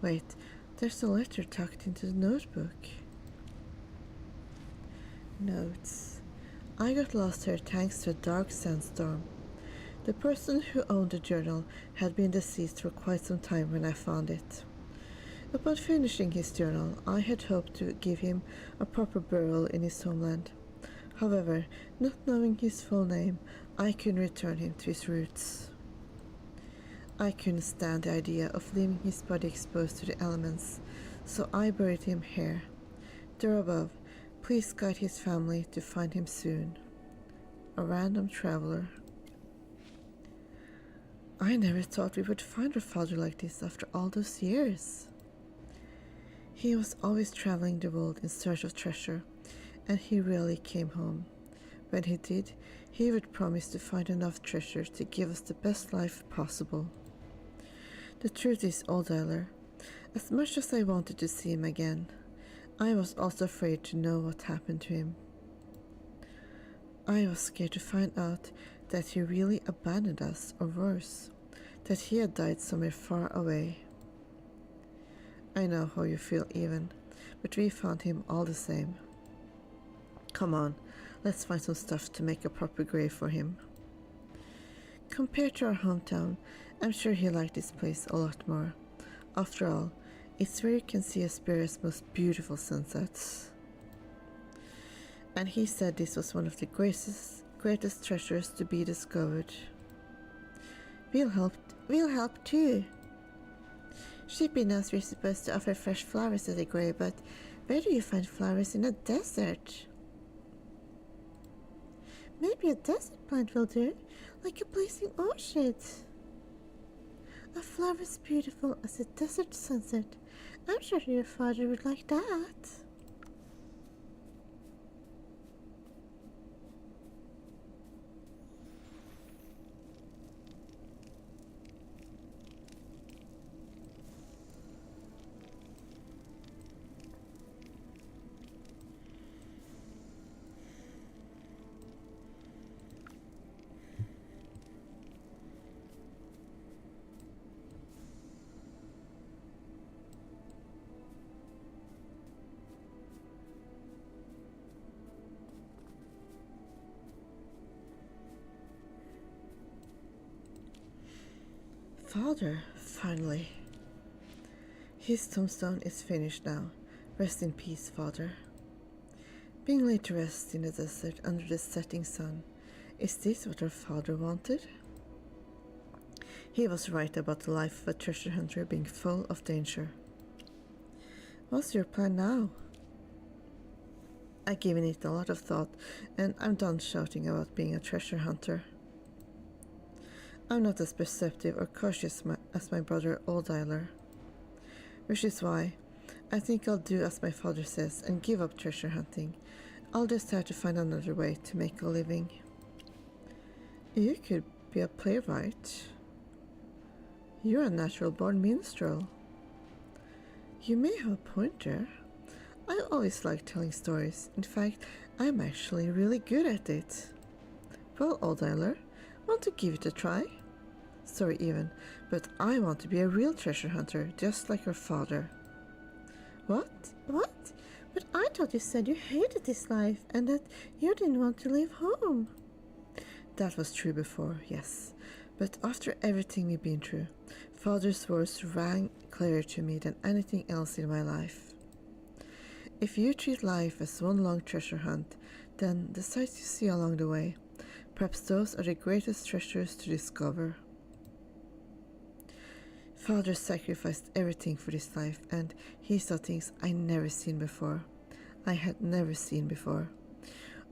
Wait, there's a letter tucked into the notebook. Notes. I got lost here thanks to a dark sandstorm. The person who owned the journal had been deceased for quite some time when I found it. Upon finishing his journal, I had hoped to give him a proper burial in his homeland. However, not knowing his full name, I couldn't return him to his roots. I couldn't stand the idea of leaving his body exposed to the elements, so I buried him here. There above, please guide his family to find him soon. A random traveler. I never thought we would find our father like this after all those years. He was always traveling the world in search of treasure, and he rarely came home. When he did, he would promise to find enough treasure to give us the best life possible. The truth is, Odie, as much as I wanted to see him again, I was also afraid to know what happened to him. I was scared to find out that he really abandoned us, or worse, that he had died somewhere far away. I know how you feel, Even, but we found him all the same. Come on, let's find some stuff to make a proper grave for him. Compared to our hometown, I'm sure he liked this place a lot more. After all, it's where you can see Asperia's most beautiful sunsets. And he said this was one of the greatest treasures to be discovered. We'll help too. Shippy knows we're supposed to offer fresh flowers at the grave, but where do you find flowers in a desert? Maybe a desert plant will do, like a blazing orchid. A flower as beautiful as a desert sunset. I'm sure your father would like that. Father, finally. His tombstone is finished now. Rest in peace, Father. Being laid to rest in the desert under the setting sun. Is this what our father wanted? He was right about the life of a treasure hunter being full of danger. What's your plan now? I've given it a lot of thought, and I'm done shouting about being a treasure hunter. I'm not as perceptive or cautious as my brother Odie, which is why I think I'll do as my father says and give up treasure hunting. I'll just have to find another way to make a living. You could be a playwright. You're a natural-born minstrel. You may have a point there. I always like telling stories. In fact, I'm actually really good at it. Well, Odie, want to give it a try? Sorry, even, but I want to be a real treasure hunter, just like your father. What? What? But I thought you said you hated this life and that you didn't want to leave home. That was true before, yes. But after everything we've been through, Father's words rang clearer to me than anything else in my life. If you treat life as one long treasure hunt, then the sights you see along the way, perhaps those are the greatest treasures to discover. Father sacrificed everything for this life, and he saw things I never seen before. I had never seen before.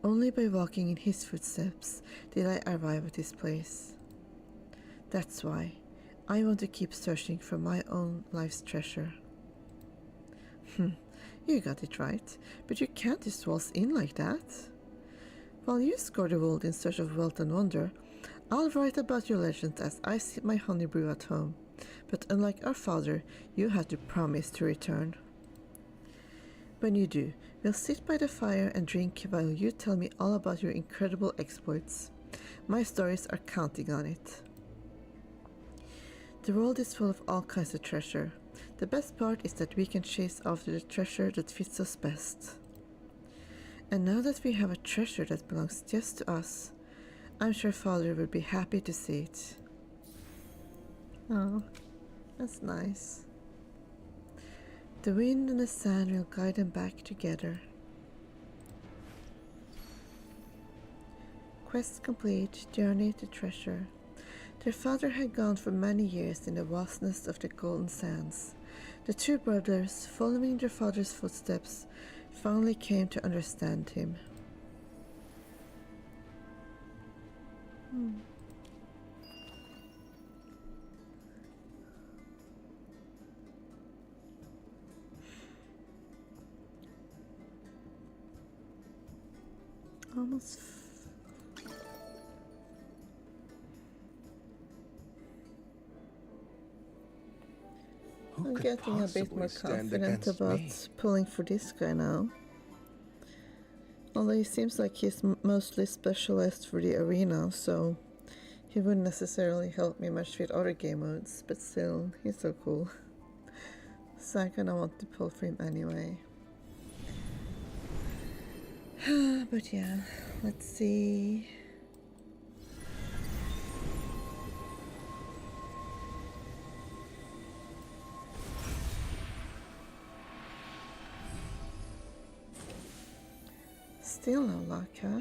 Only by walking in his footsteps did I arrive at this place. That's why I want to keep searching for my own life's treasure. You got it right, but you can't just waltz in like that. While you scour the world in search of wealth and wonder, I'll write about your legend as I sip my honey brew at home. But unlike our father, you had to promise to return. When you do, we'll sit by the fire and drink while you tell me all about your incredible exploits. My stories are counting on it. The world is full of all kinds of treasure. The best part is that we can chase after the treasure that fits us best. And now that we have a treasure that belongs just to us, I'm sure Father will be happy to see it. Oh, that's nice. The wind and the sand will guide them back together. Quest complete, journey to treasure. Their father had gone for many years in the vastness of the golden sands. The two brothers, following their father's footsteps, finally came to understand him. Almost. I'm getting a bit more confident about pulling for this guy now. Although he seems like he's mostly specialized for the arena, so he wouldn't necessarily help me much with other game modes, but still, he's so cool. So I kinda want to pull for him anyway. But yeah, let's see. Still no luck, huh?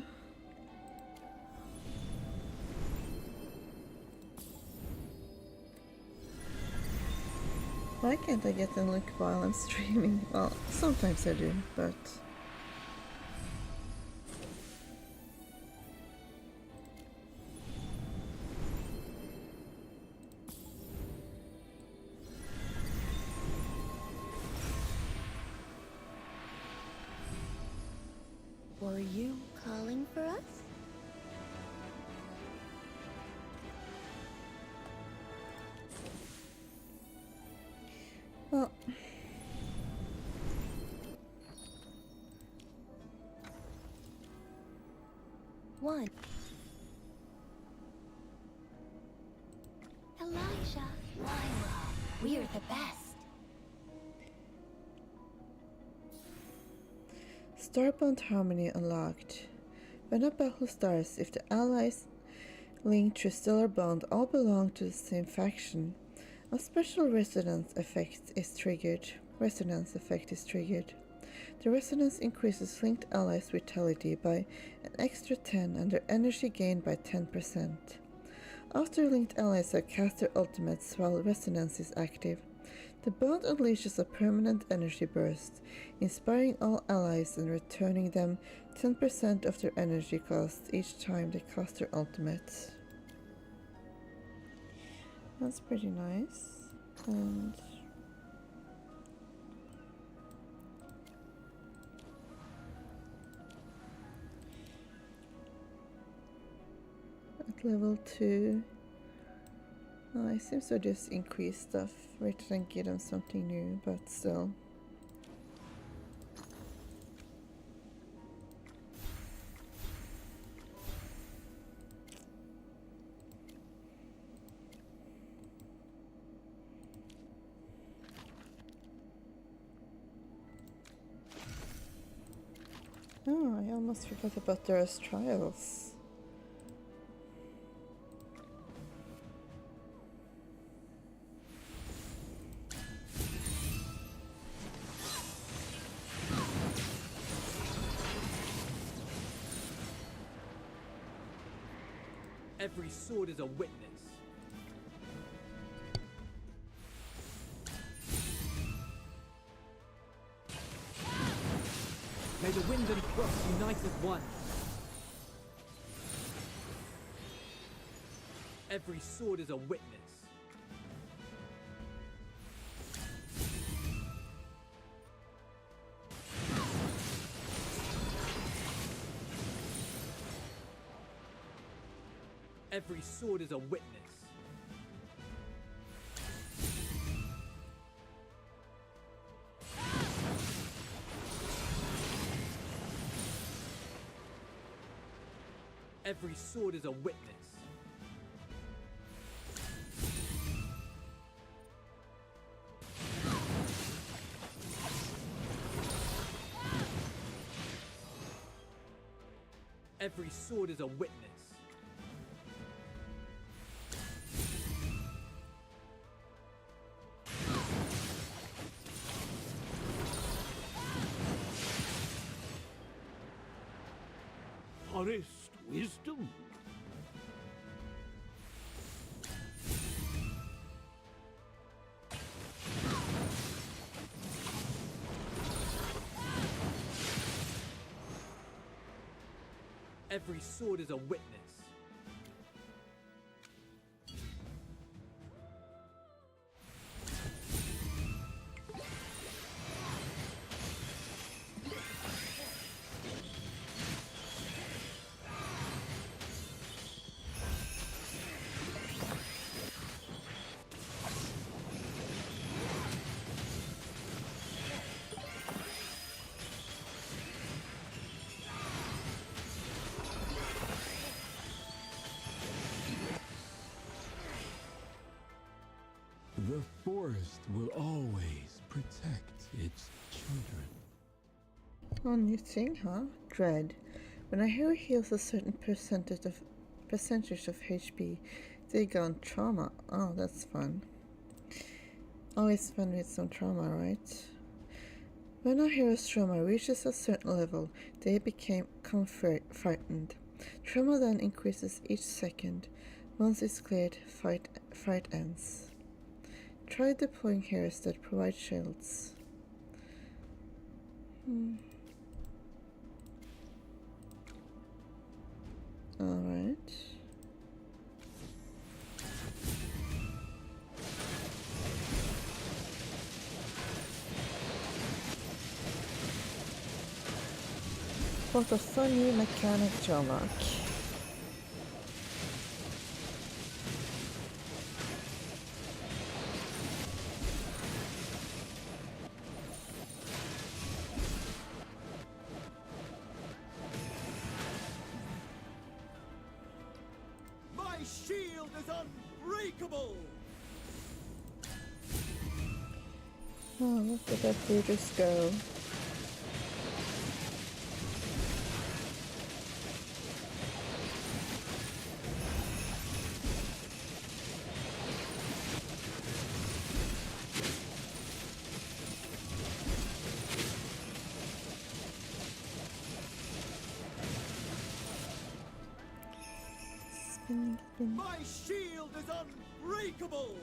Why can't I get a look while I'm streaming? Well, sometimes I do, but... Were you calling for us? Well... One. Elijah, Lyra, we're the best. Starbound Harmony unlocked. When a battle starts, if the allies linked through Stellar Bond all belong to the same faction, a special resonance effect is triggered. The resonance increases linked allies' vitality by an extra 10 and their energy gained by 10%. After linked allies have cast their ultimates while resonance is active, the bond unleashes a permanent energy burst, inspiring all allies and returning them 10% of their energy cost each time they cast their ultimate. That's pretty nice. And at level 2, it seems to just increase stuff rather than give them something new, but still. Oh, I almost forgot about those trials. Every sword is a witness. May the wind and cross unite as one. Every sword is a witness. Every sword is a witness. Every sword is a witness. Every sword is a witness. Forest wisdom. Every sword is a witness. The forest will always protect its children. Oh, new thing, huh? Dread. When a hero heals a certain percentage of HP, they gain trauma. Oh, that's fun. Always fun with some trauma, right? When a hero's trauma reaches a certain level, they become frightened. Trauma then increases each second. Once it's cleared, fight ends. Try deploying heroes that provide shields. Alright. What a funny mechanic, Jomak. My shield is unbreakable! Oh, look at that Brutus go. Spin. My shield is unbreakable!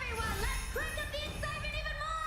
Everyone, let's crank up the excitement even more!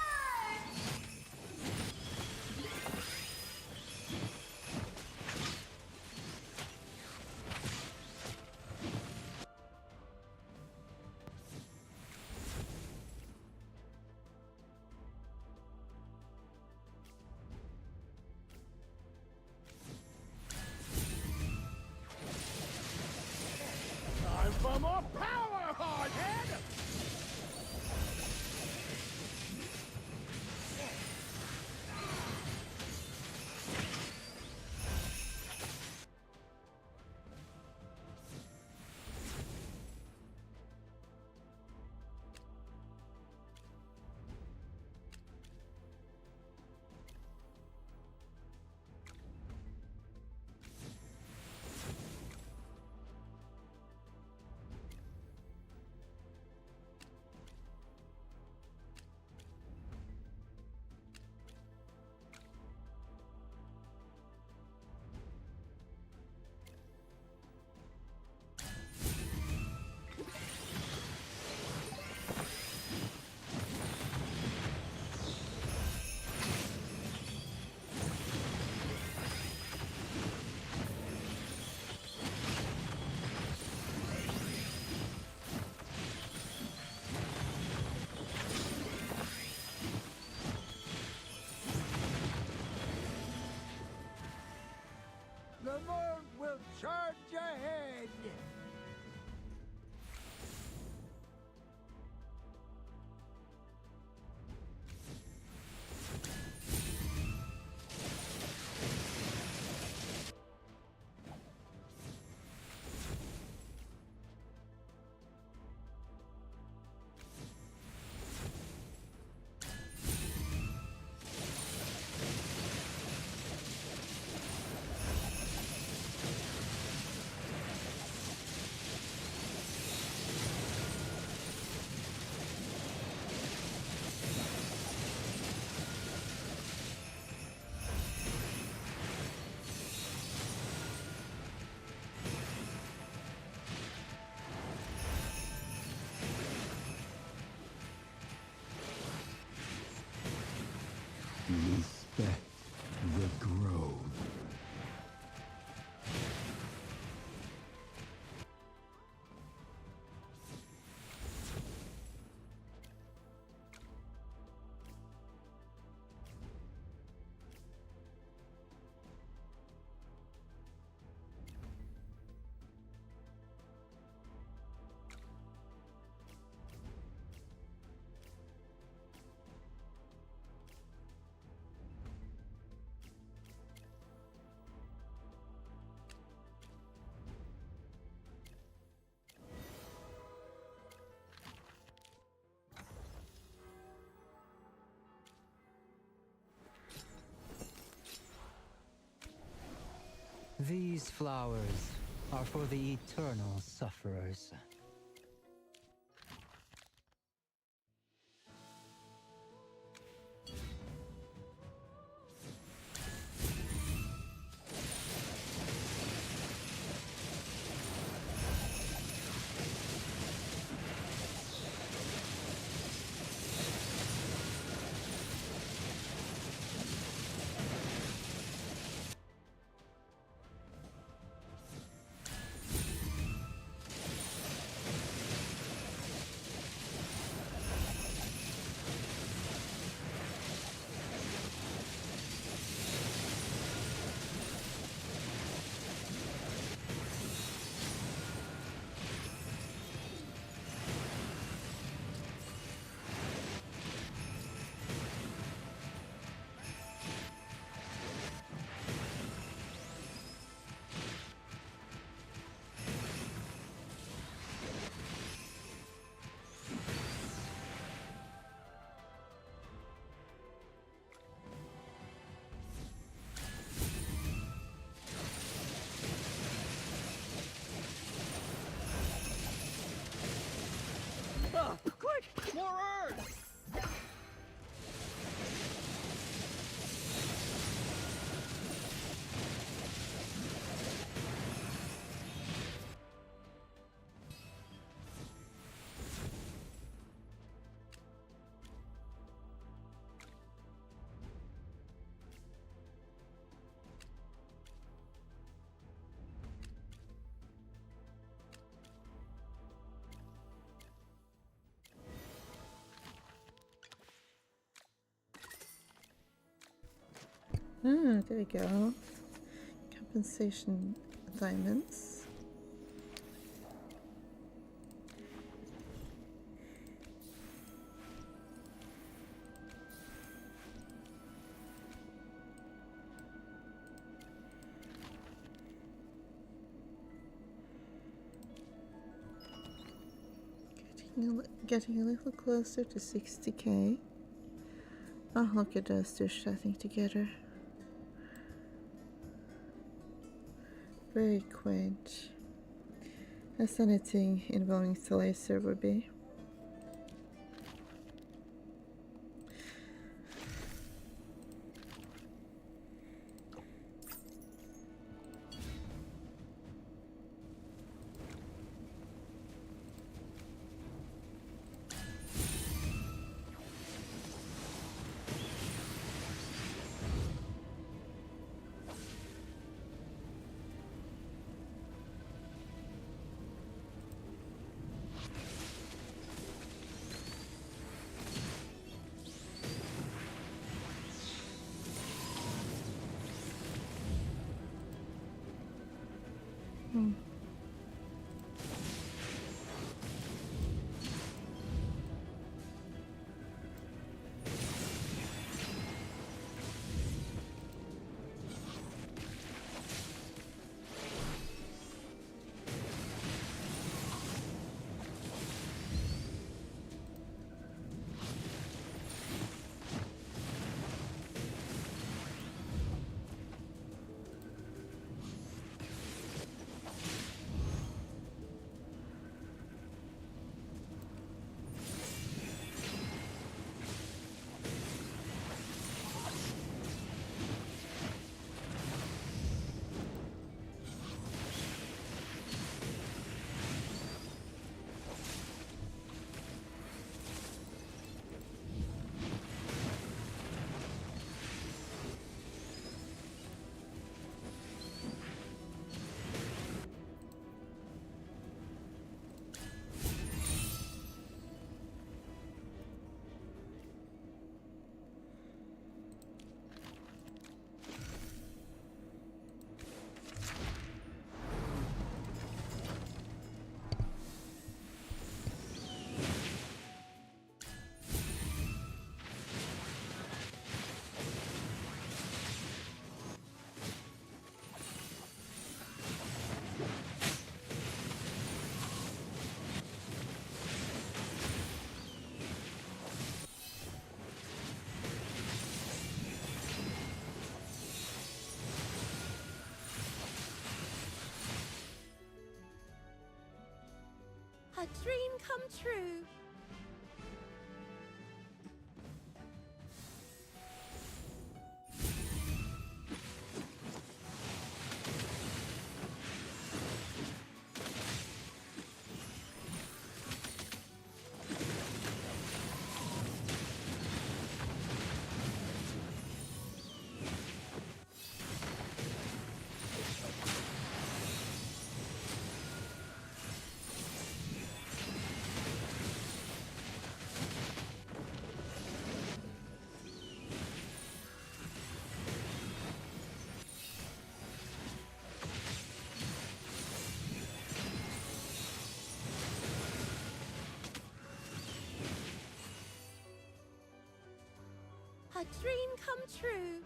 These flowers are for the eternal sufferers. Quick! More earth! Ah, there we go. Compensation diamonds. Getting a little closer to 60k. Oh, look at those two chatting together. Very quaint, as anything involving the laser would be. dream come true. A dream come true.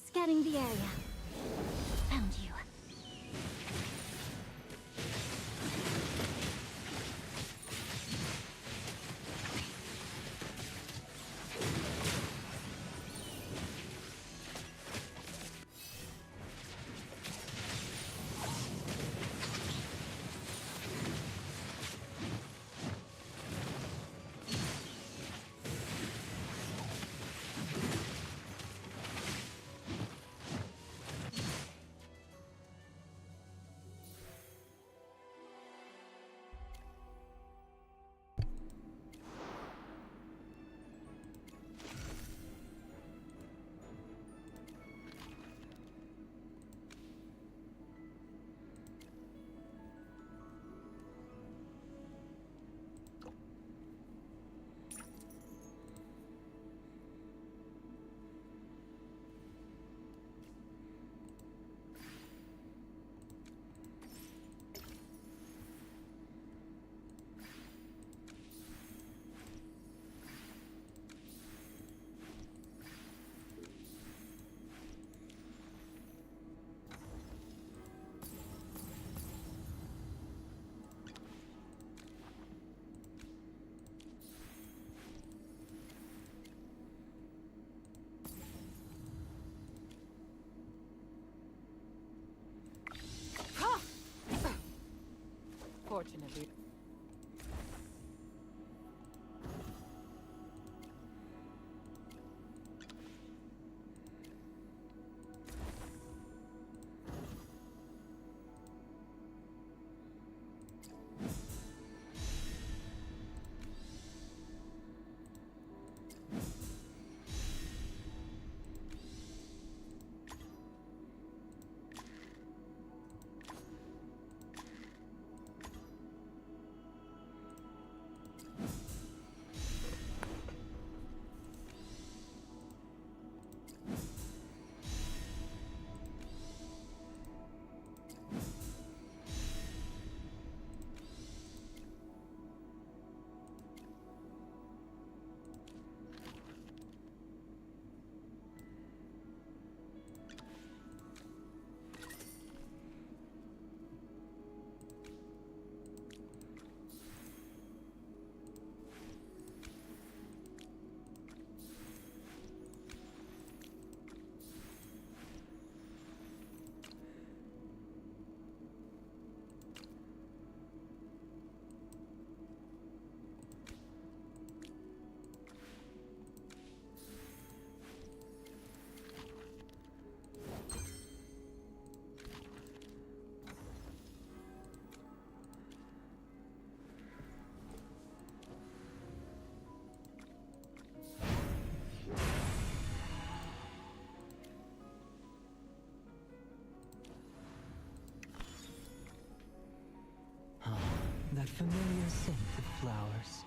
Scanning the area. Found you. Fortunately. That familiar scent of flowers.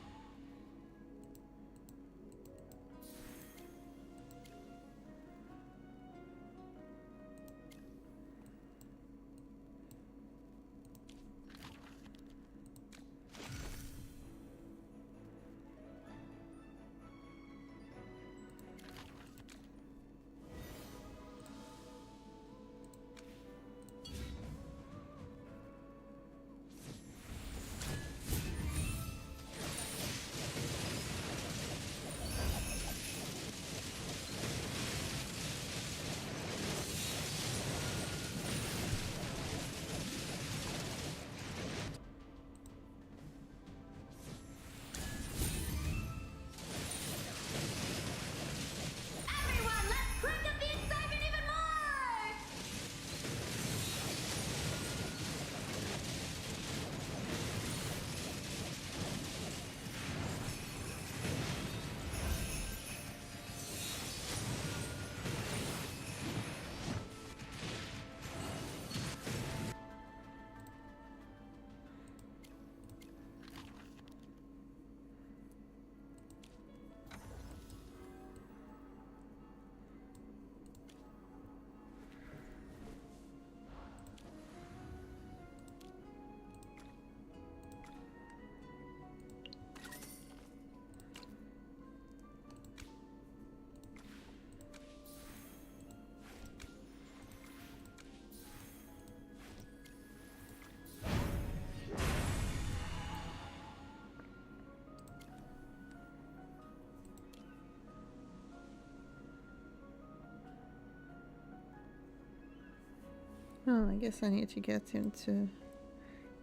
Oh, I guess I need to get him to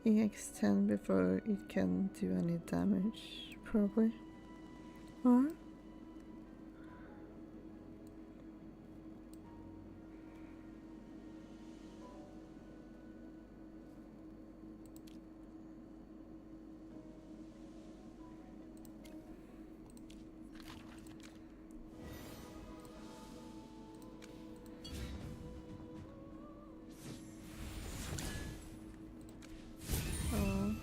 EX10 before it can do any damage, probably. Or? Oh.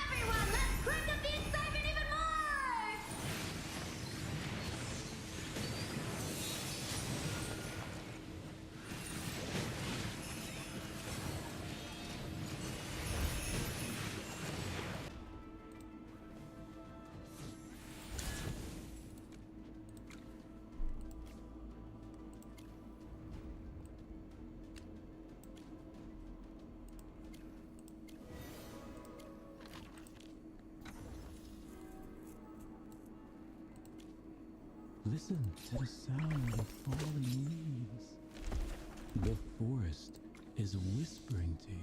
Everyone, let's crank up the excitement even more! Listen to the sound of falling leaves. The forest is whispering to you.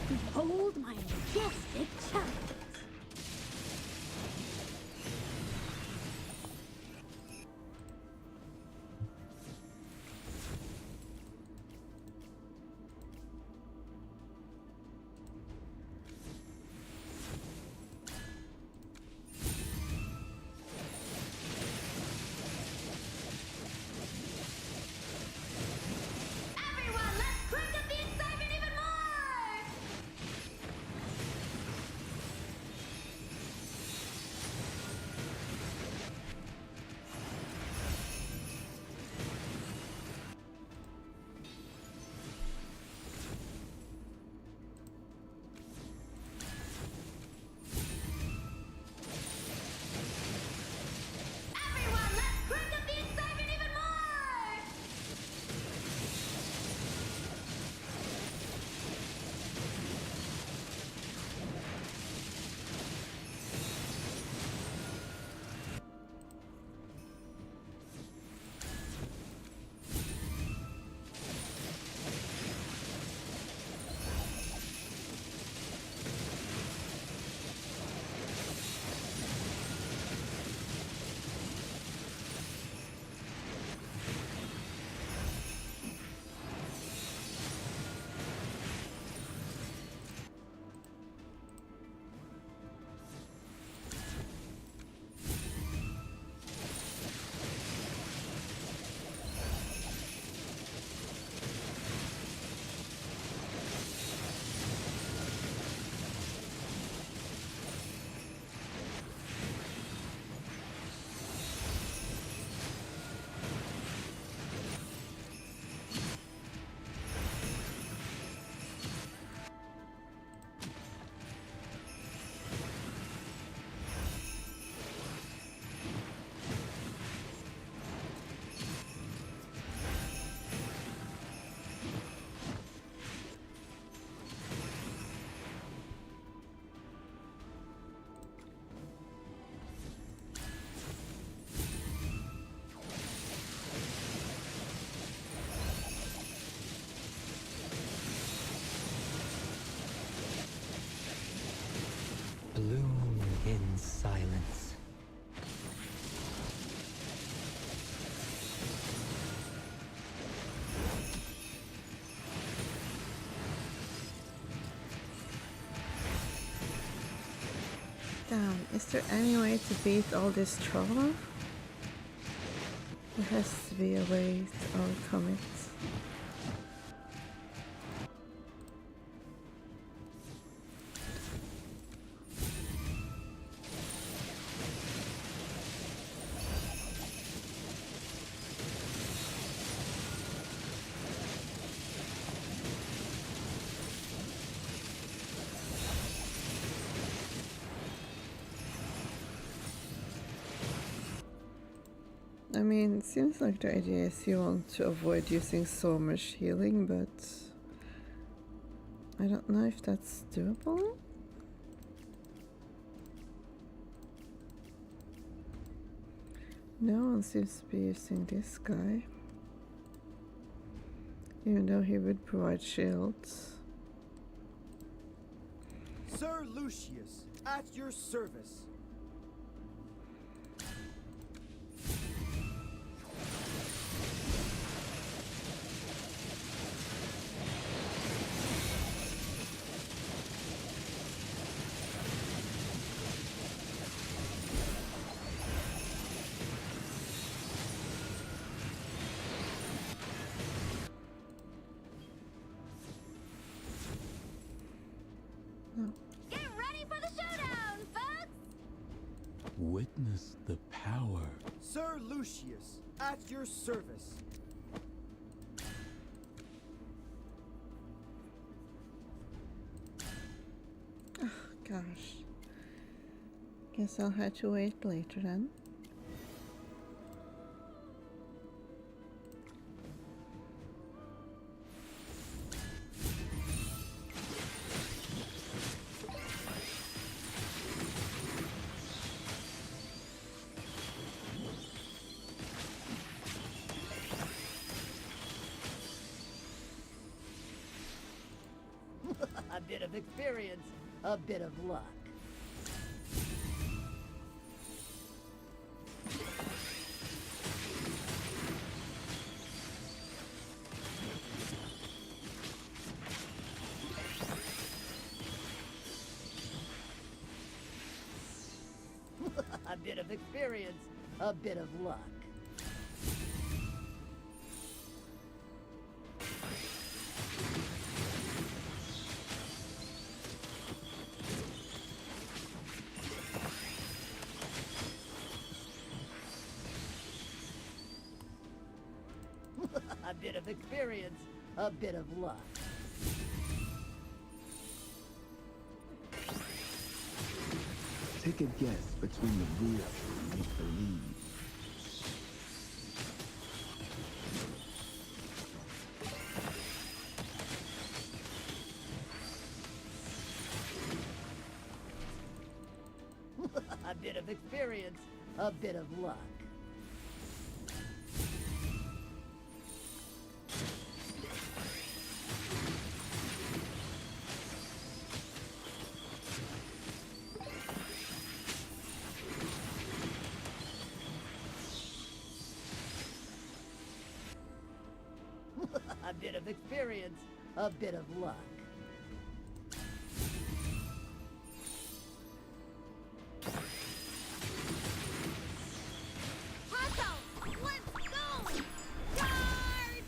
Behold my majestic chariot! Everyone, let's crank up the excitement even more! Damn, is there any way to beat all this trauma? There has to be a way to overcome it. I mean, it seems like the idea is you want to avoid using so much healing, but I don't know if that's doable. No one seems to be using this guy, even though he would provide shields. Sir Lucius, at your service. Get ready for the showdown, folks! Witness the power. Sir Lucius, at your service. Gosh. Guess I'll have to wait later then. A bit of experience, a bit of luck. A bit of experience, a bit of luck. A bit of experience, a bit of luck. Take a guess between the real and make believe. A bit of experience, a bit of luck. A bit of experience, a bit of luck. Hustle! Let's go! Charge!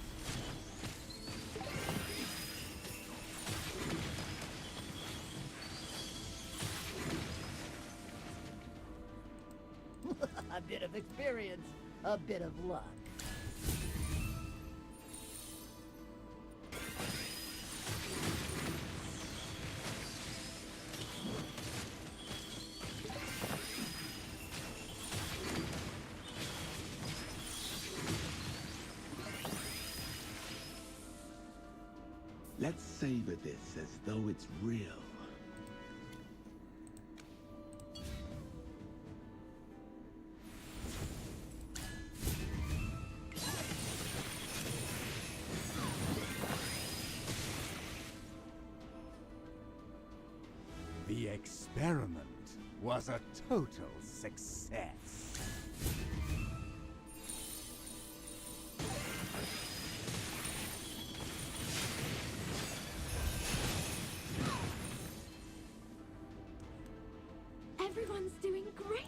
A bit of experience, a bit of luck. Let's savor this as though it's real. The experiment was a total success. Everyone's doing great.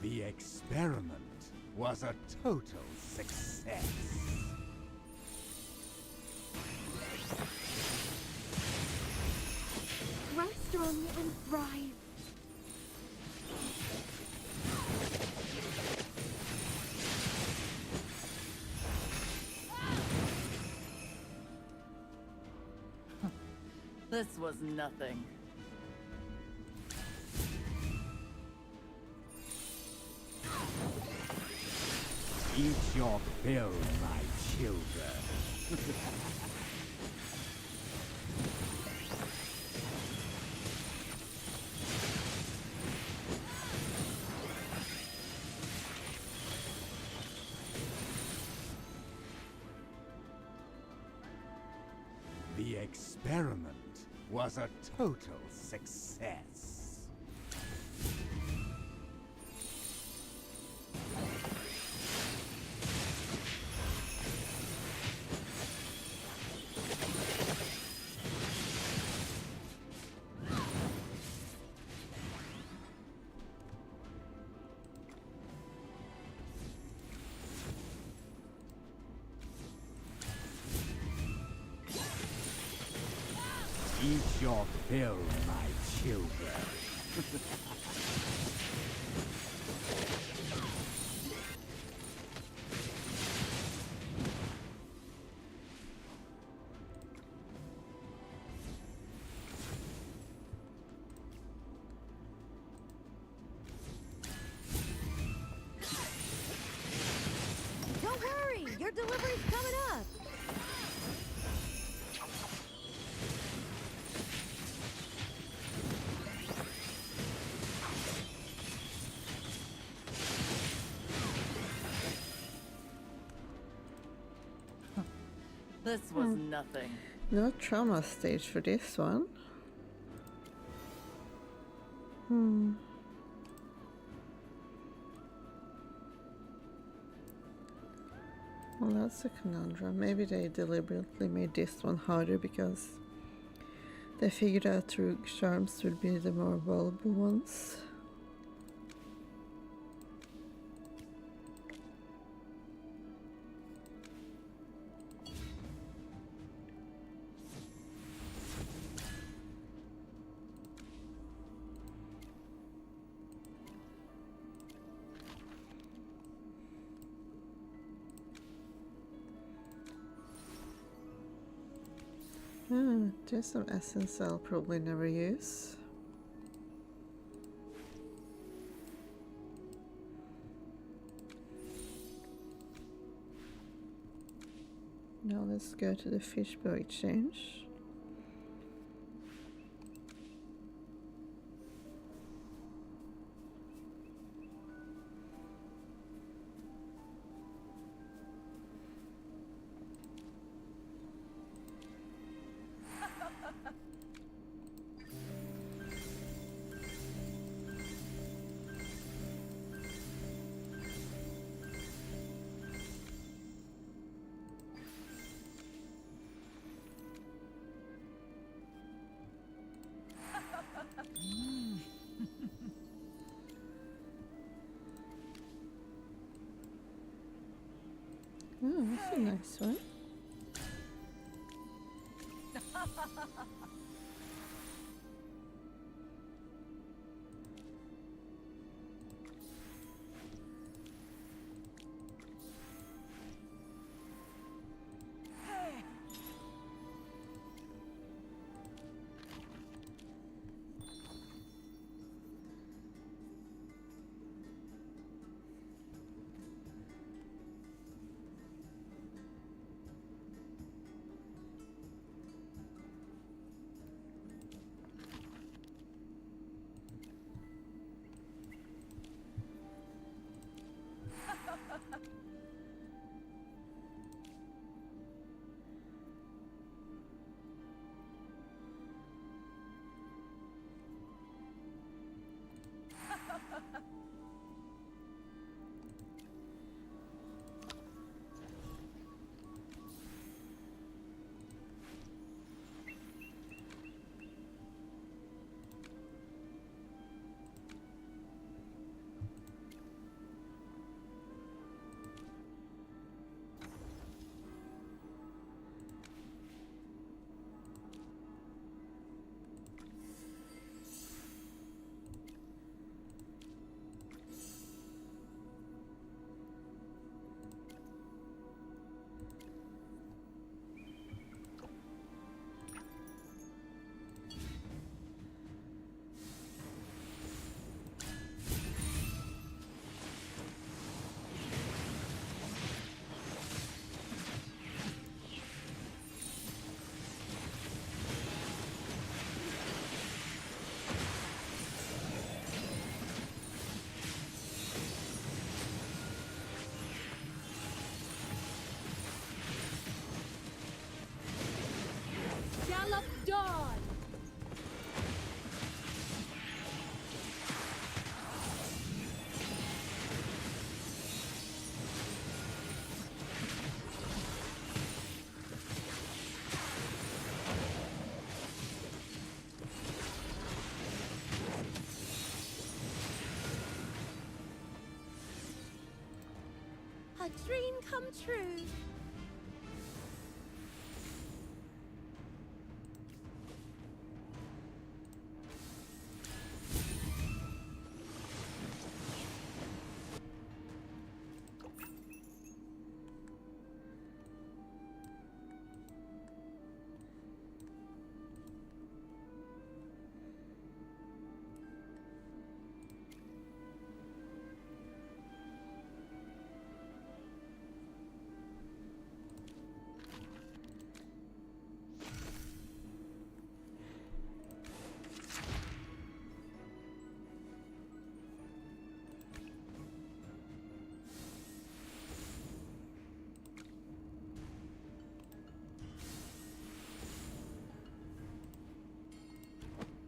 The experiment was a total success. Grow strong and thrive. This was nothing. Eat your fill, my children. The experiment was a total success. Eat your fill, my children. Don't worry, your delivery's coming up. This was nothing. No trauma stage for this one. Well, that's a conundrum. Maybe they deliberately made this one harder because they figured out rogue charms would be the more vulnerable ones. There's some essence I'll probably never use. Now let's go to the fishbowl exchange. Oh, that's a nice one. A dream come true.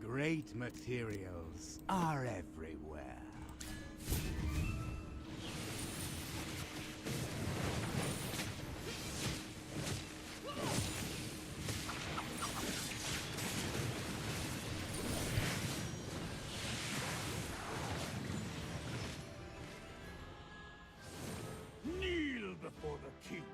Great materials are everywhere. Kneel before the king.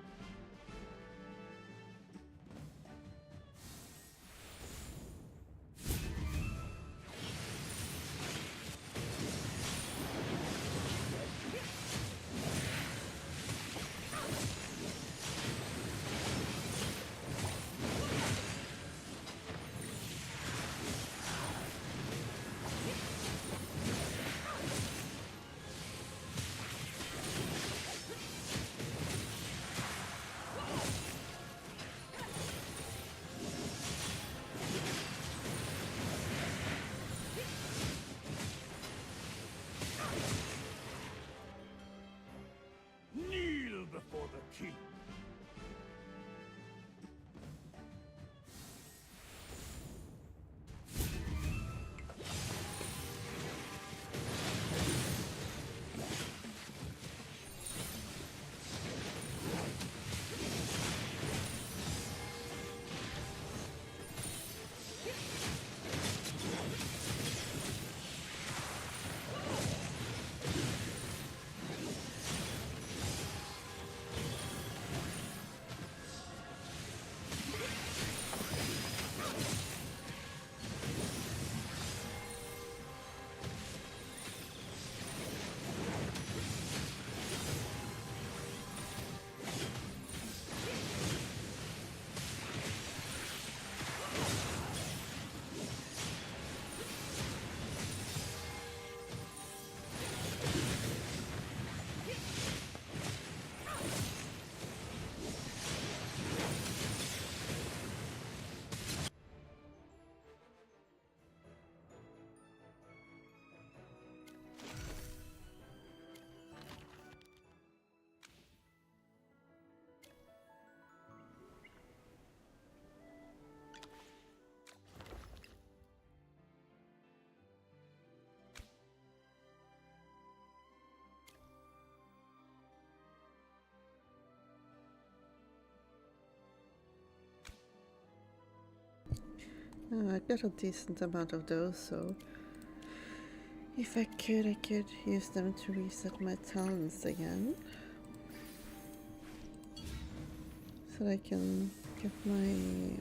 Kneel before the king. I've got a decent amount of those, so if I could use them to reset my talents again. So that I can get my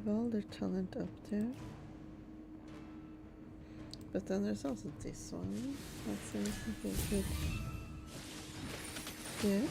Welder talent up there. But then there's also this one. Let's see if we could do.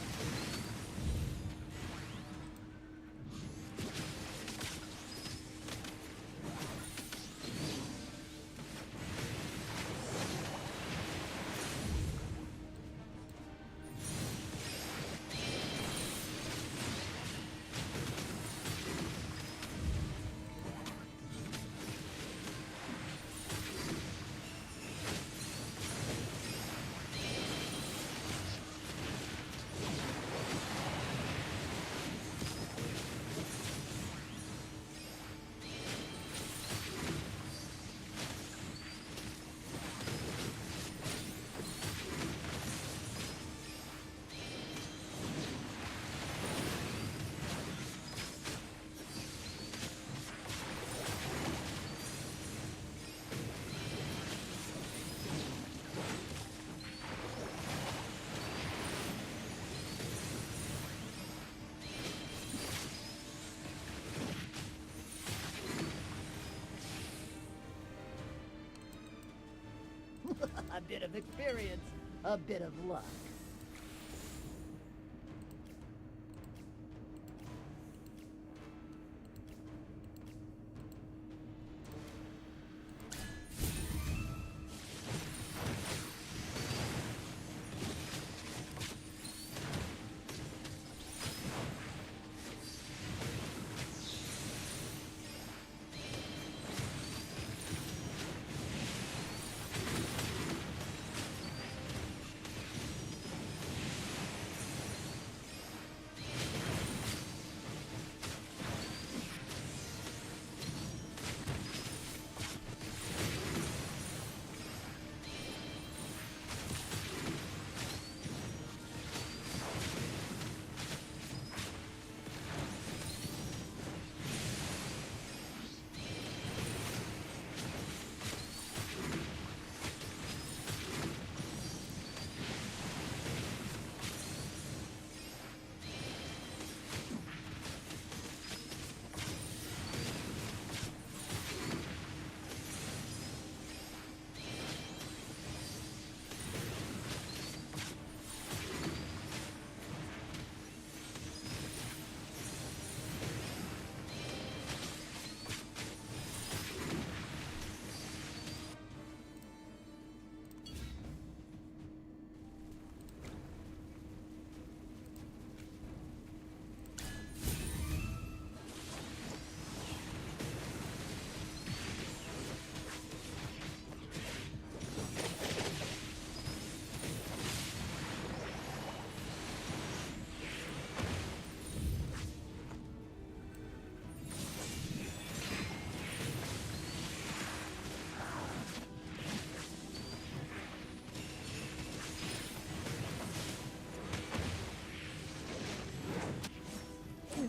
A bit of experience, a bit of luck.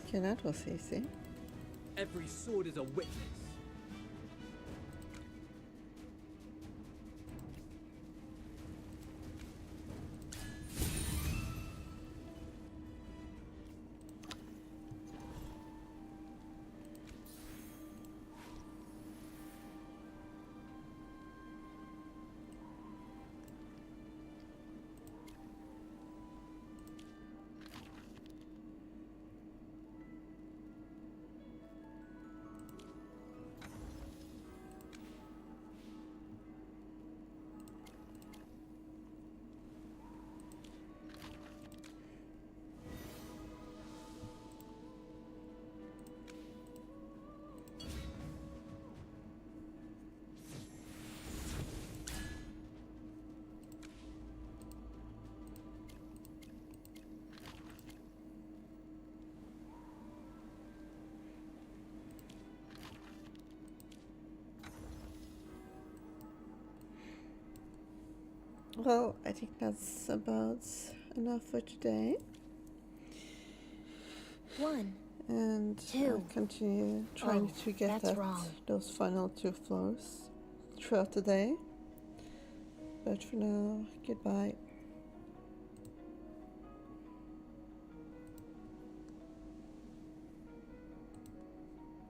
Okay, that was easy. Every sword is a witness. Well, I think that's about enough for today. 1, And 2. I'll continue trying to get that's wrong. those final 2 floors throughout the day. But for now, goodbye.